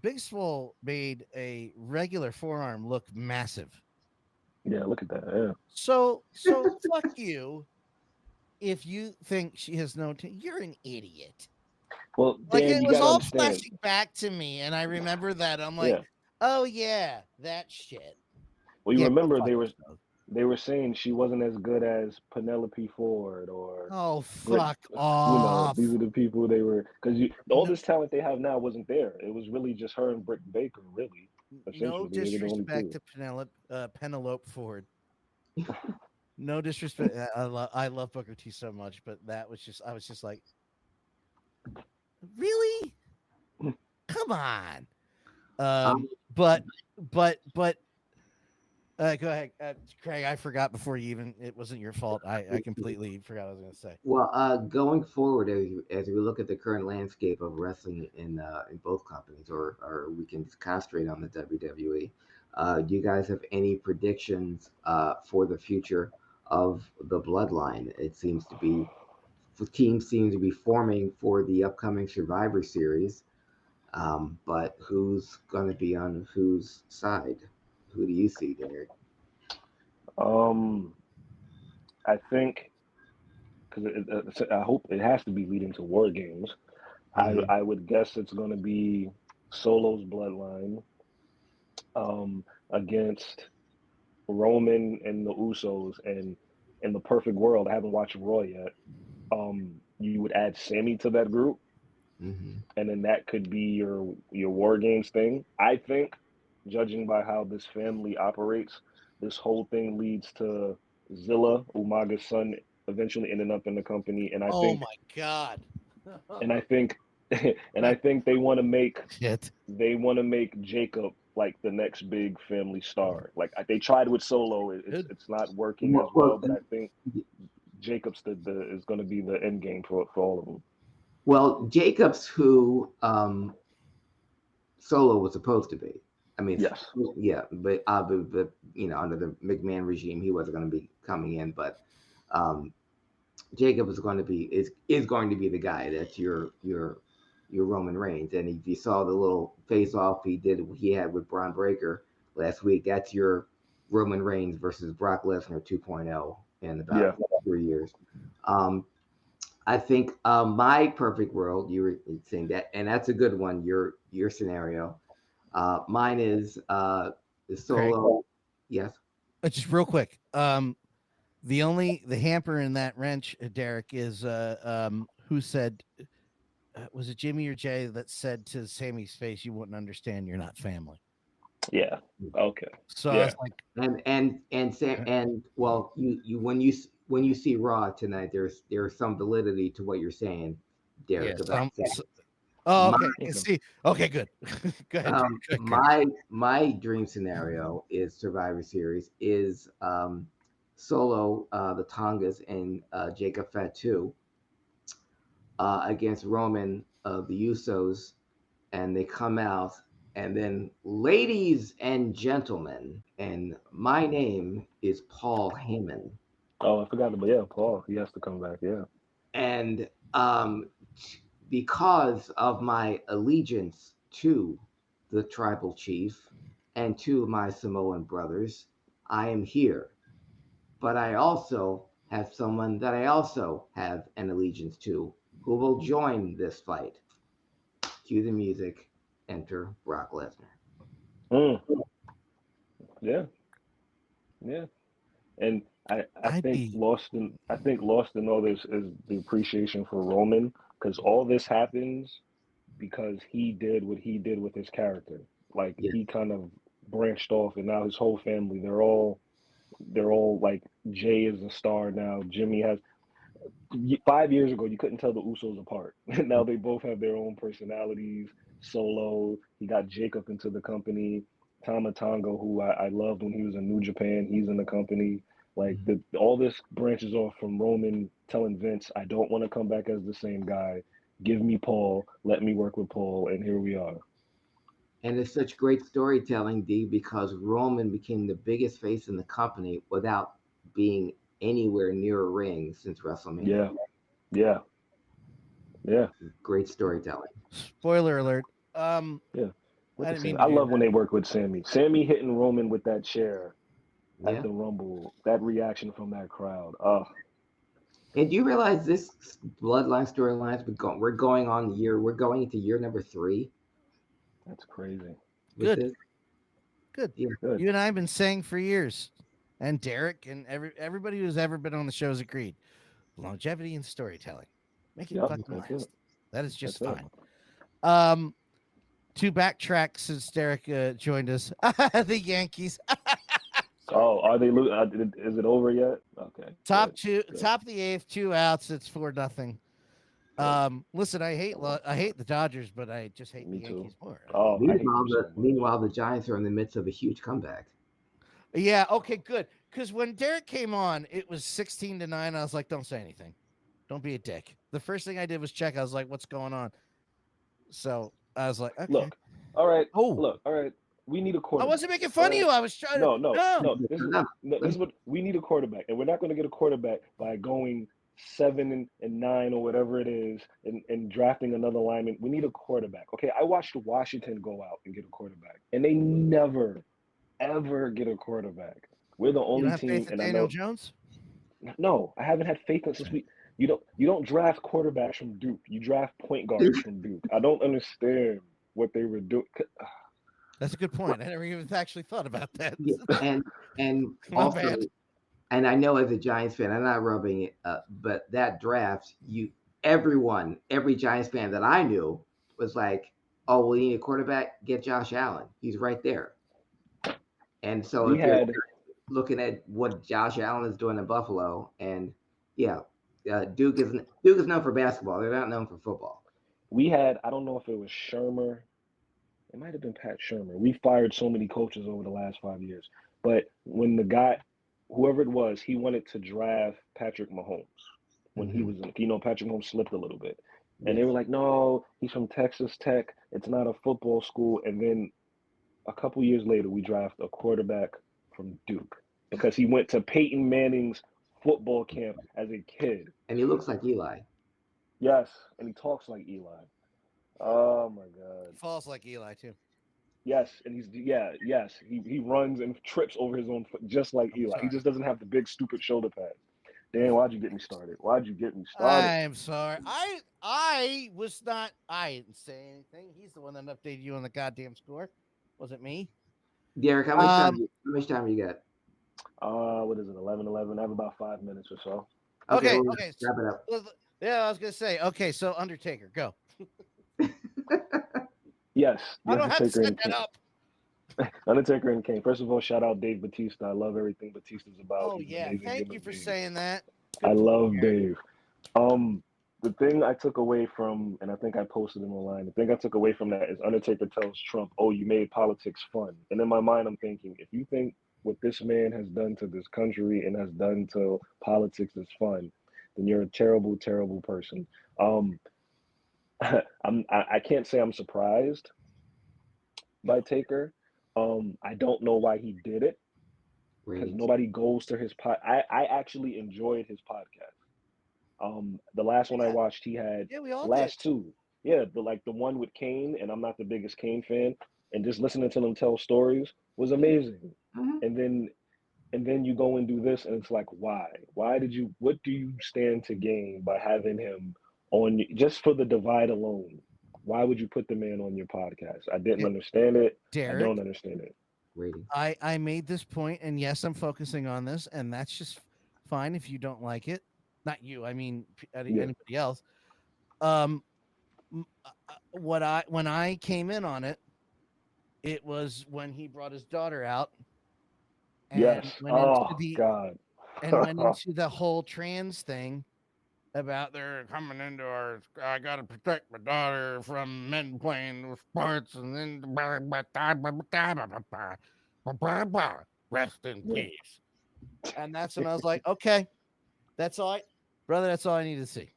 Big Swole made a regular forearm look massive. Yeah, look at that. Yeah. So fuck you. If you think she has no, you're an idiot. Well, like Dan, it was all flashing back to me, and I remember that. I'm like, oh yeah, that shit. Well, you remember they were saying she wasn't as good as Penelope Ford or fuck off. These are the people they were, because all this talent they have now wasn't there. It was really just her and Britt Baker, really. No disrespect to Penelope Ford. No disrespect. I love Booker T so much, but that was just I was just like, really? Come on. But go ahead, Craig. I forgot before you even. It wasn't your fault. I completely forgot what I was going to say. Well, going forward, as we look at the current landscape of wrestling in both companies, or we can just concentrate on the WWE. Do you guys have any predictions for the future of the Bloodline? It seems to be teams seem to be forming for the upcoming Survivor Series, but who's going to be on whose side? Who do you see, Derek? I think because I hope it has to be leading to War Games. Mm-hmm. I would guess it's going to be Solo's Bloodline against Roman and the Usos, and in the perfect world, I haven't watched Raw yet. You would add Sammy to that group, and then that could be your War Games thing. I think, judging by how this family operates, this whole thing leads to Zilla, Umaga's son, eventually ending up in the company. And I think, my god! and I think they want to make Jacob like the next big family star. Like they tried with Solo, it's not working as well. But I think Jacob's is going to be the end game for all of them. Well, Jacob's who Solo was supposed to be. I mean, yes, yeah, but under the McMahon regime, he wasn't going to be coming in. But Jacob is going to be the guy that's your Roman Reigns. And if you saw the little face off he had with Braun Breaker last week, that's your Roman Reigns versus Brock Lesnar 2.0 in about 3 years. I think my perfect world, you were saying that, and that's a good one. Your scenario. Mine is Solo. Craig? Yes. Just real quick. The hamper in that wrench, Derek, is who said, was it Jimmy or Jay that said to Sammy's face, "You wouldn't understand. You're not family." Yeah. Okay. So I was like, and well, you when you see Raw tonight, there's some validity to what you're saying, Derek. Okay. See, okay, good. Go ahead. My dream scenario is Survivor Series is Solo, the Tongas, and Jacob Fatu against Roman of the Usos, and they come out, and then, ladies and gentlemen, and my name is Paul Heyman, Oh, I forgot about, yeah, Paul. He has to come back. Yeah. and because of my allegiance to the tribal chief and to my Samoan brothers, I am here. But I also have someone that I also have an allegiance to who will join this fight. Cue the music. Enter Brock Lesnar. Mm. Yeah. Yeah. And I I'd think be lost in all this is the appreciation for Roman, because all this happens because he did what he did with his character. Like Yeah. he kind of branched off, and now his whole family, they're all like, Jay is a star now. Jimmy has 5 years ago you couldn't tell the Usos apart. Now they both have their own personalities. Solo, he got Jacob into the company. Tama Tonga, who I loved when he was in New Japan, he's in the company. Like all this branches off from Roman telling Vince, I don't want to come back as the same guy. Give me Paul. Let me work with Paul, and here we are. And it's such great storytelling, D, because Roman became the biggest face in the company without being anywhere near a ring since WrestleMania. Yeah, yeah, Great storytelling. spoiler alert. yeah. I With the didn't same, mean I to do love when that. they work with Sammy. Sammy hitting Roman with that chair at Yeah. the Rumble. That reaction from that crowd. Oh, And do you realize this bloodline storylines we're going on we're going into year number 3 that's crazy. with Good, this? good. Yeah. Good. You and I have been saying for years, and Derek and everybody who's ever been on the show has agreed. Longevity and storytelling. Make it Yep, fucking that's last. it. That is just That's it. fine. To backtrack since Derek joined us, the Yankees Oh, are they? Is it over yet? Okay. top Good. top of the eighth, 2 outs. It's 4-0. Listen, I hate the Dodgers, but I just hate the Me too. Yankees more. Oh, I hate them so much. Meanwhile, the Giants are in the midst of a huge comeback. Yeah, okay, good. Because when Derek came on, it was 16-9. I was like, don't say anything. Don't be a dick. The first thing I did was check. I was like, what's going on? So I was like, okay. Look, all right. Oh, Look, all right. We need a I quarterback. wasn't making All fun of right. you. I was trying to. No. This No. is what we need, a quarterback, and we're not going to get a quarterback by going 7-9 or whatever it is, and drafting another lineman. We need a quarterback. Okay, I watched Washington go out and get a quarterback, and they never, ever get a quarterback. We're the You only don't have team, faith in and I Daniel know. Jones? No, I haven't had faith in since we. You don't draft quarterbacks from Duke. You draft point guards from Duke. I don't understand what they were doing. That's a good point. I never even actually thought about that. Yeah, and My also, bad. and I know as a Giants fan, I'm not rubbing it up, but that draft, every Giants fan that I knew was like, "Oh, we need a quarterback. Get Josh Allen. He's right there." And so We if you're had looking at what Josh Allen is doing in Buffalo, and yeah, Duke is known for basketball. They're not known for football. I don't know if it was Shermer. It might have been Pat Shermer. We fired so many coaches over the last 5 years. But when the guy, whoever it was, he wanted to draft Patrick Mahomes when he was in, Patrick Mahomes slipped a little bit. And they Yes. were like, no, he's from Texas Tech. It's not a football school. And then a couple years later, we draft a quarterback from Duke because he went to Peyton Manning's football camp as a kid. And he looks like Eli. Yes, and he talks like Eli. Oh my God. Falls like Eli too. Yes, and he runs and trips over his own foot just like I'm Eli. He sorry. just doesn't have the big stupid shoulder pads. Dan, why'd you get me started? I'm sorry. I didn't say anything. He's the one that updated you on the goddamn score. Was it me? Derek, how much time you got? What is it? 11:11. I have about 5 minutes or so. Okay. We'll Okay. wrap it up. Yeah, I was gonna say. Okay, so Undertaker, go. Yes, I don't have to Undertaker set and that Kane. up. Undertaker and Kane. First of all, shout out Dave Bautista. I love everything Bautista's about. Oh He's an yeah, amazing thank human you for being. saying that. I Good love point, Dave. The thing I took away from, and I think I posted him online, the thing I took away from that is Undertaker tells Trump, oh, you made politics fun. And in my mind, I'm thinking, if you think what this man has done to this country and has done to politics is fun, then you're a terrible, terrible person. I can't say I'm surprised by Taker. I don't know why he did it, because Ratings. nobody goes to his I actually enjoyed his podcast. The last one I watched, he had Yeah, we all the last two. Yeah, the one with Kane, and I'm not the biggest Kane fan, and just listening to them tell stories was amazing. Mhm. And then you go and do this, and it's like, why? What do you stand to gain by having him on just for the divide alone? Why would you put the man on your podcast? I didn't understand it. I Derek, don't understand it. Ratings. I made this point, and yes, I'm focusing on this, and that's just fine if you don't like it. Not you, I mean anybody else. When I came in on it, it was when he brought his daughter out and Yes. went into God. went into the whole trans thing about they're coming into our. I gotta protect my daughter from men playing with sports, and then rest in Yeah. peace. And that's when I was like, okay, that's all, brother. That's all I need to see.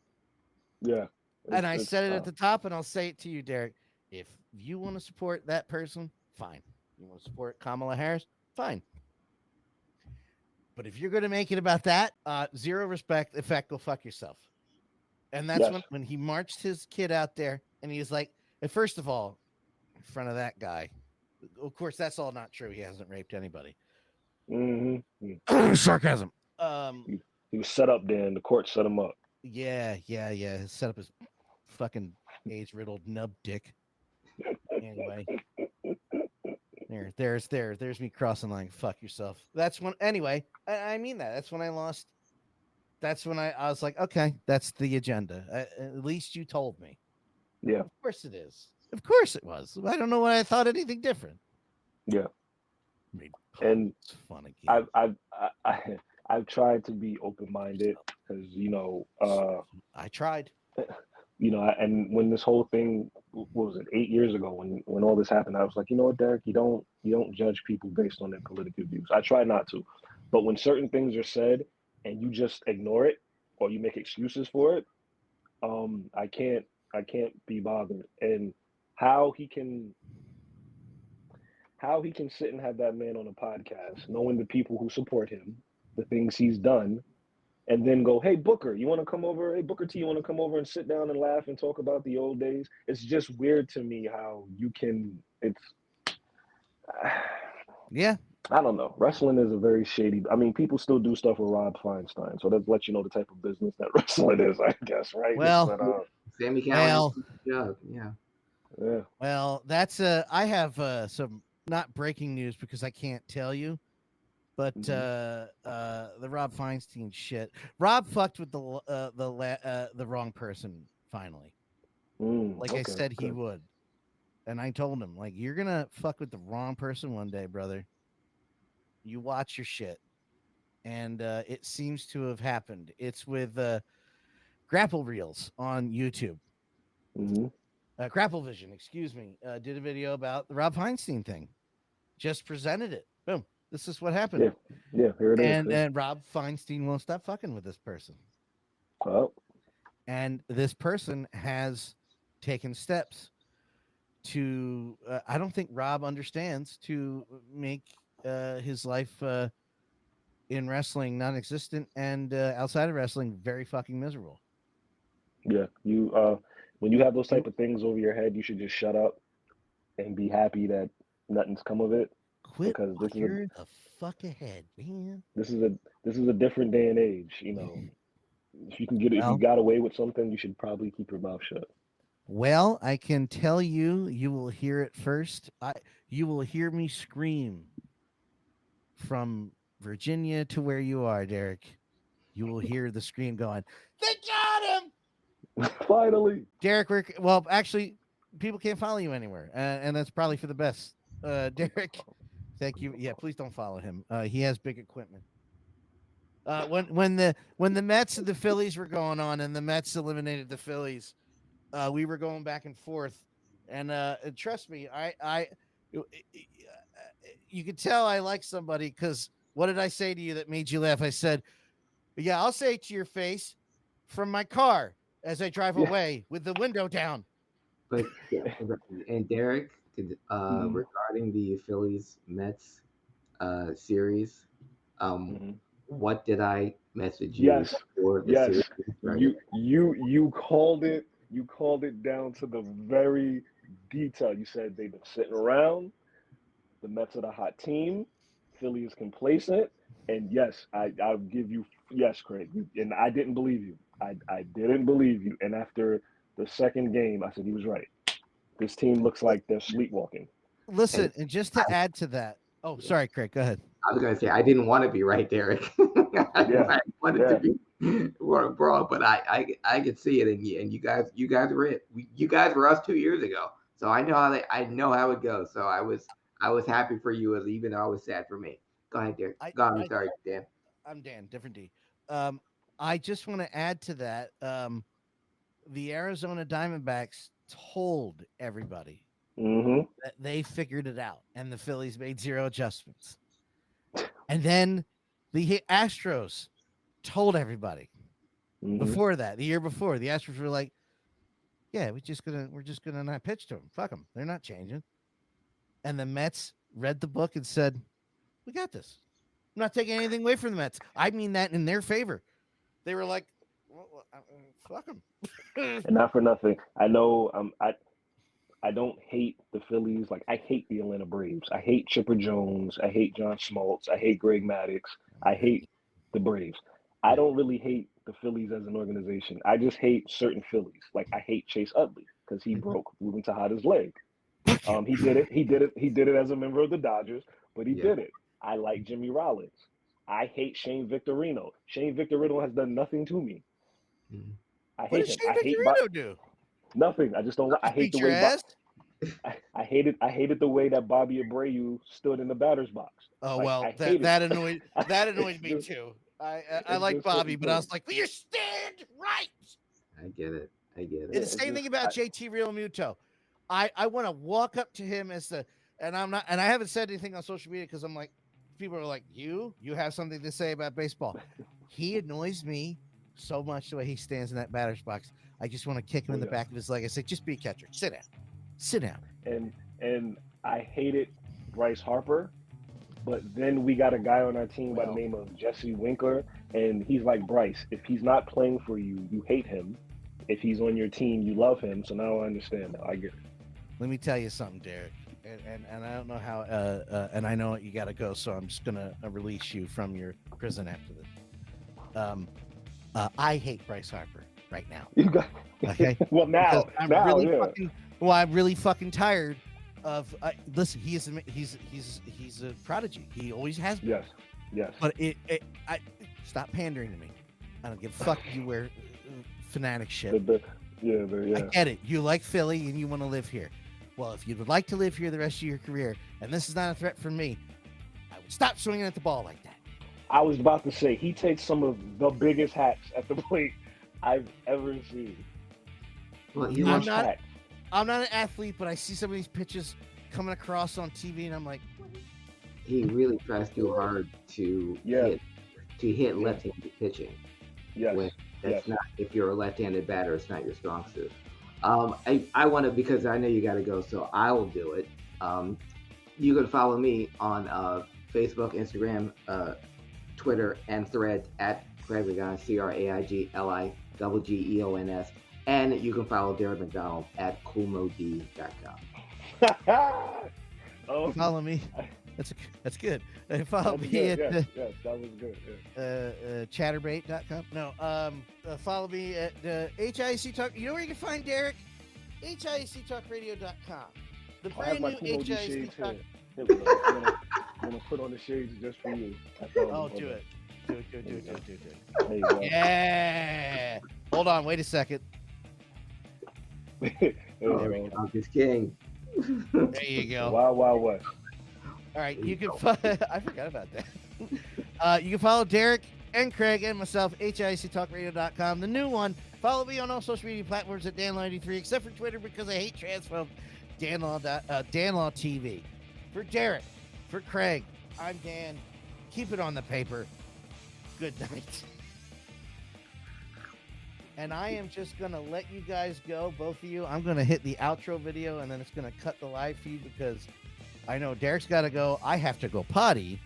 Yeah. And I said it at the top, and I'll say it to you, Derek. If you want to support that person, fine. You want to support Kamala Harris, fine. But if you're going to make it about that, zero respect. In fact, go fuck yourself. And that's when he marched his kid out there, and he's like, and first of all, in front of that guy, of course, that's all not true. He hasn't raped anybody. Mm-hmm. Sarcasm. He was set up there, and the court set him up. Yeah. Set up his fucking age-riddled nub dick. Anyway, there's me crossing line. Fuck yourself. That's when. Anyway, I mean that. That's when I lost. That's when I was like, okay, that's the agenda. At least you told me. Yeah. Of course it is. Of course it was. I don't know why I thought anything different. Yeah. And it's fun again. I've tried to be open-minded because I tried. And when this whole thing, what was it, 8 years ago, when all this happened, I was like, you know what, Derek, you don't judge people based on their political views. I try not to, but when certain things are said and you just ignore it or you make excuses for it, I can't be bothered. And how he can sit and have that man on a podcast, knowing the people who support him, the things he's done, and then go, hey, Booker, you want to come over? Hey, Booker T, you want to come over and sit down and laugh and talk about the old days? It's just weird to me how you can, yeah. I don't know. Wrestling is a very shady, people still do stuff with Rob Feinstein. So that lets you know the type of business that wrestling is, I guess, right? Well, Sammy Calloway. Yeah. Yeah. Well, I have some not breaking news because I can't tell you, but the Rob Feinstein shit. Rob fucked with the wrong person finally. I said he would, and I told him you're gonna fuck with the wrong person one day, brother. You watch your shit, and it seems to have happened. It's with Grapple Reels on YouTube. Grapple Vision, excuse me, did a video about the Rob Feinstein thing. Just presented it. Boom. This is what happened. Yeah, here it is. And Rob Feinstein won't stop fucking with this person. Oh. And this person has taken steps to, I don't think Rob understands, to make his life in wrestling non-existent and outside of wrestling very fucking miserable. Yeah, when you have those type of things over your head, you should just shut up and be happy that nothing's come of it. Quit the fuck ahead, man. This is a different day and age, If you can if you got away with something, you should probably keep your mouth shut. Well, I can tell you, you will hear it first. You will hear me scream from Virginia to where you are, Derek. You will hear the scream going, they got him! Finally. Derek, actually, people can't follow you anywhere, and that's probably for the best. Derek, thank you. Yeah, please don't follow him. He has big equipment. When the Mets and the Phillies were going on, and the Mets eliminated the Phillies, we were going back and forth, and trust me, you could tell I like somebody because what did I say to you that made you laugh? I said, "Yeah, I'll say it to your face. from my car as I drive away with the window down. But yeah, and Derek, Mhm. regarding the Phillies Mets series, Mhm. what did I message you Yes, before the yes. series started? You called it. You called it down to the very detail. You said they've been sitting around. The Mets are the hot team. Philly is complacent. And yes, I'll give you yes, Craig. And I didn't believe you. I didn't believe you. And after the second game, I said he was right. This team looks like they're sleepwalking. And Listen, and just to add to that. Oh, sorry, Craig. Go ahead. I was gonna say I didn't want to be right, Derek. Yeah, I wanted to yeah. be wrong, but I could see it, and you guys were it. You guys were us 2 years ago, so I know how it goes. So I was happy for you, as even though I was sad for me. Go ahead, Derek. Go on. I'm sorry, Dan. I'm Dan, different D. I just want to add to that. The Arizona Diamondbacks told everybody Mm-hmm. that they figured it out, and the Phillies made zero adjustments. And then the Astros told everybody Mm-hmm. before that, the year before, the Astros were like, "Yeah, we're just gonna not pitch to them. Fuck them. They're not changing." And the Mets read the book and said, "We got this. I'm not taking anything away from the Mets. I mean that in their favor." They were like, "Fuck them." And not for nothing. I know I don't hate the Phillies. Like I hate the Atlanta Braves. I hate Chipper Jones. I hate John Schmaltz. I hate Greg Maddux. I hate the Braves. I don't really hate the Phillies as an organization. I just hate certain Phillies. Like I hate Chase Utley because he broke Ruben Tejada's leg. He did it. He did it. He did it as a member of the Dodgers, but he Yeah. did it. I like Jimmy Rollins. I hate Shane Victorino. Shane Victorino has done nothing to me. Mhm. I What hate did him. Shane I hate Victorino do? nothing. I just don't. I hate Beat the your way. ass? I hated. I hated the way that Bobby Abreu stood in the batter's box. Oh Like well, I hated. that annoyed It's me just, too. I it's like just Bobby, certain but I things. was like, "Will you stand right?" I get it. I get Yeah, And it. the it's same thing just. about JT Real Muto. I want to walk up to him as the, and I'm not, and I haven't said anything on social media because I'm like, people are like, you have something to say about baseball. He annoys me so much the way he stands in that batter's box. I just want to kick him in the Yeah. back of his leg. I say, just be a catcher. Sit down. Sit down. And I hated Bryce Harper, but then we got a guy on our team by the Well, name of Jesse Winkler, and he's like Bryce. If he's not playing for you, you hate him. If he's on your team, you love him. So now I understand. Now I get it. let me tell you something, Derek. And I don't know how, and I know you got to go, so I'm just gonna release you from your prison after this. I hate Bryce Harper right now. You got Okay. well now. Because I'm Now, really yeah. I'm really fucking tired of. Listen, he's a prodigy. He always has been. Yes. Yes. But I stop pandering to me. I don't give a fuck if you wear fanatic shit. Yeah. I get it. You like Philly and you want to live here. Well, if you would like to live here the rest of your career, and this is not a threat for me, I would stop swinging at the ball like that. I was about to say he takes some of the biggest hacks at the plate I've ever seen. Well, He he I'm wants wants, not- hacks. I'm not an athlete, but I see some of these pitches coming across on TV, and I'm like, he really tries too hard to Yeah. hit left-handed pitching. Yes. When that's Yes. not, if you're a left-handed batter, it's not your strong suit. I want to, because I know you got to go, so I will do it. You can follow me on Facebook, Instagram, Twitter, and Threads at Craig Ligon, CraigLiGeons, and you can follow Derek McDonald at coolmod.com. follow me. That's good. Follow That's me good. at Yes, that was good. Yeah. chatterbait.com. No, follow me at HIAC Talk. You know where you can find Derek? HIACTalkradio.com. The I have brand my new Kumo D HIAC shades Talk. here. Here we go. I'm gonna put on the shades just for you. Oh, do it. Do it. There you go. Yeah. Hold on. Wait a second. There you There we go. go. Just kidding. There you go. Wild Wild West. All right. You can. I forgot about that. You can follow Derek and Craig and myself, HIACTalkradio.com. The new one. Follow me on all social media platforms at DanLaw83, except for Twitter because I hate transphobe. DanLaw TV. For Derek, for Craig, I'm Dan. Keep it on the paper. Good night. And I am just going to let you guys go, both of you. I'm going to hit the outro video, and then it's going to cut the live feed because I know Derek's got to go. I have to go potty.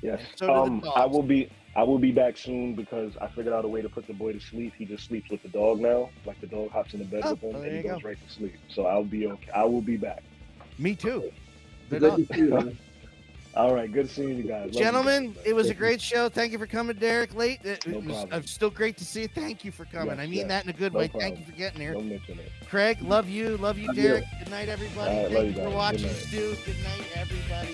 Yes. So do the dogs. I will be back soon because I figured out a way to put the boy to sleep. He just sleeps with the dog now. Like the dog hops in the bed with him well, and he there you goes go. right to sleep. So I'll be okay. I will be back. Me too. Good to see you, man. All right. Good seeing you guys. Love you Gentlemen, guys. it was a great show. Thank you for coming, Derek. Late. It No was problem. still great to see you. Thank you for coming. Yes, I mean yes. that in a good No way. problem. Thank you for getting here. Don't mention it. Craig, love you. Love you, Love you. Derek. Good night, everybody. All right, love Thank you you for guys. Good watching, night. Stu. Good night, everybody.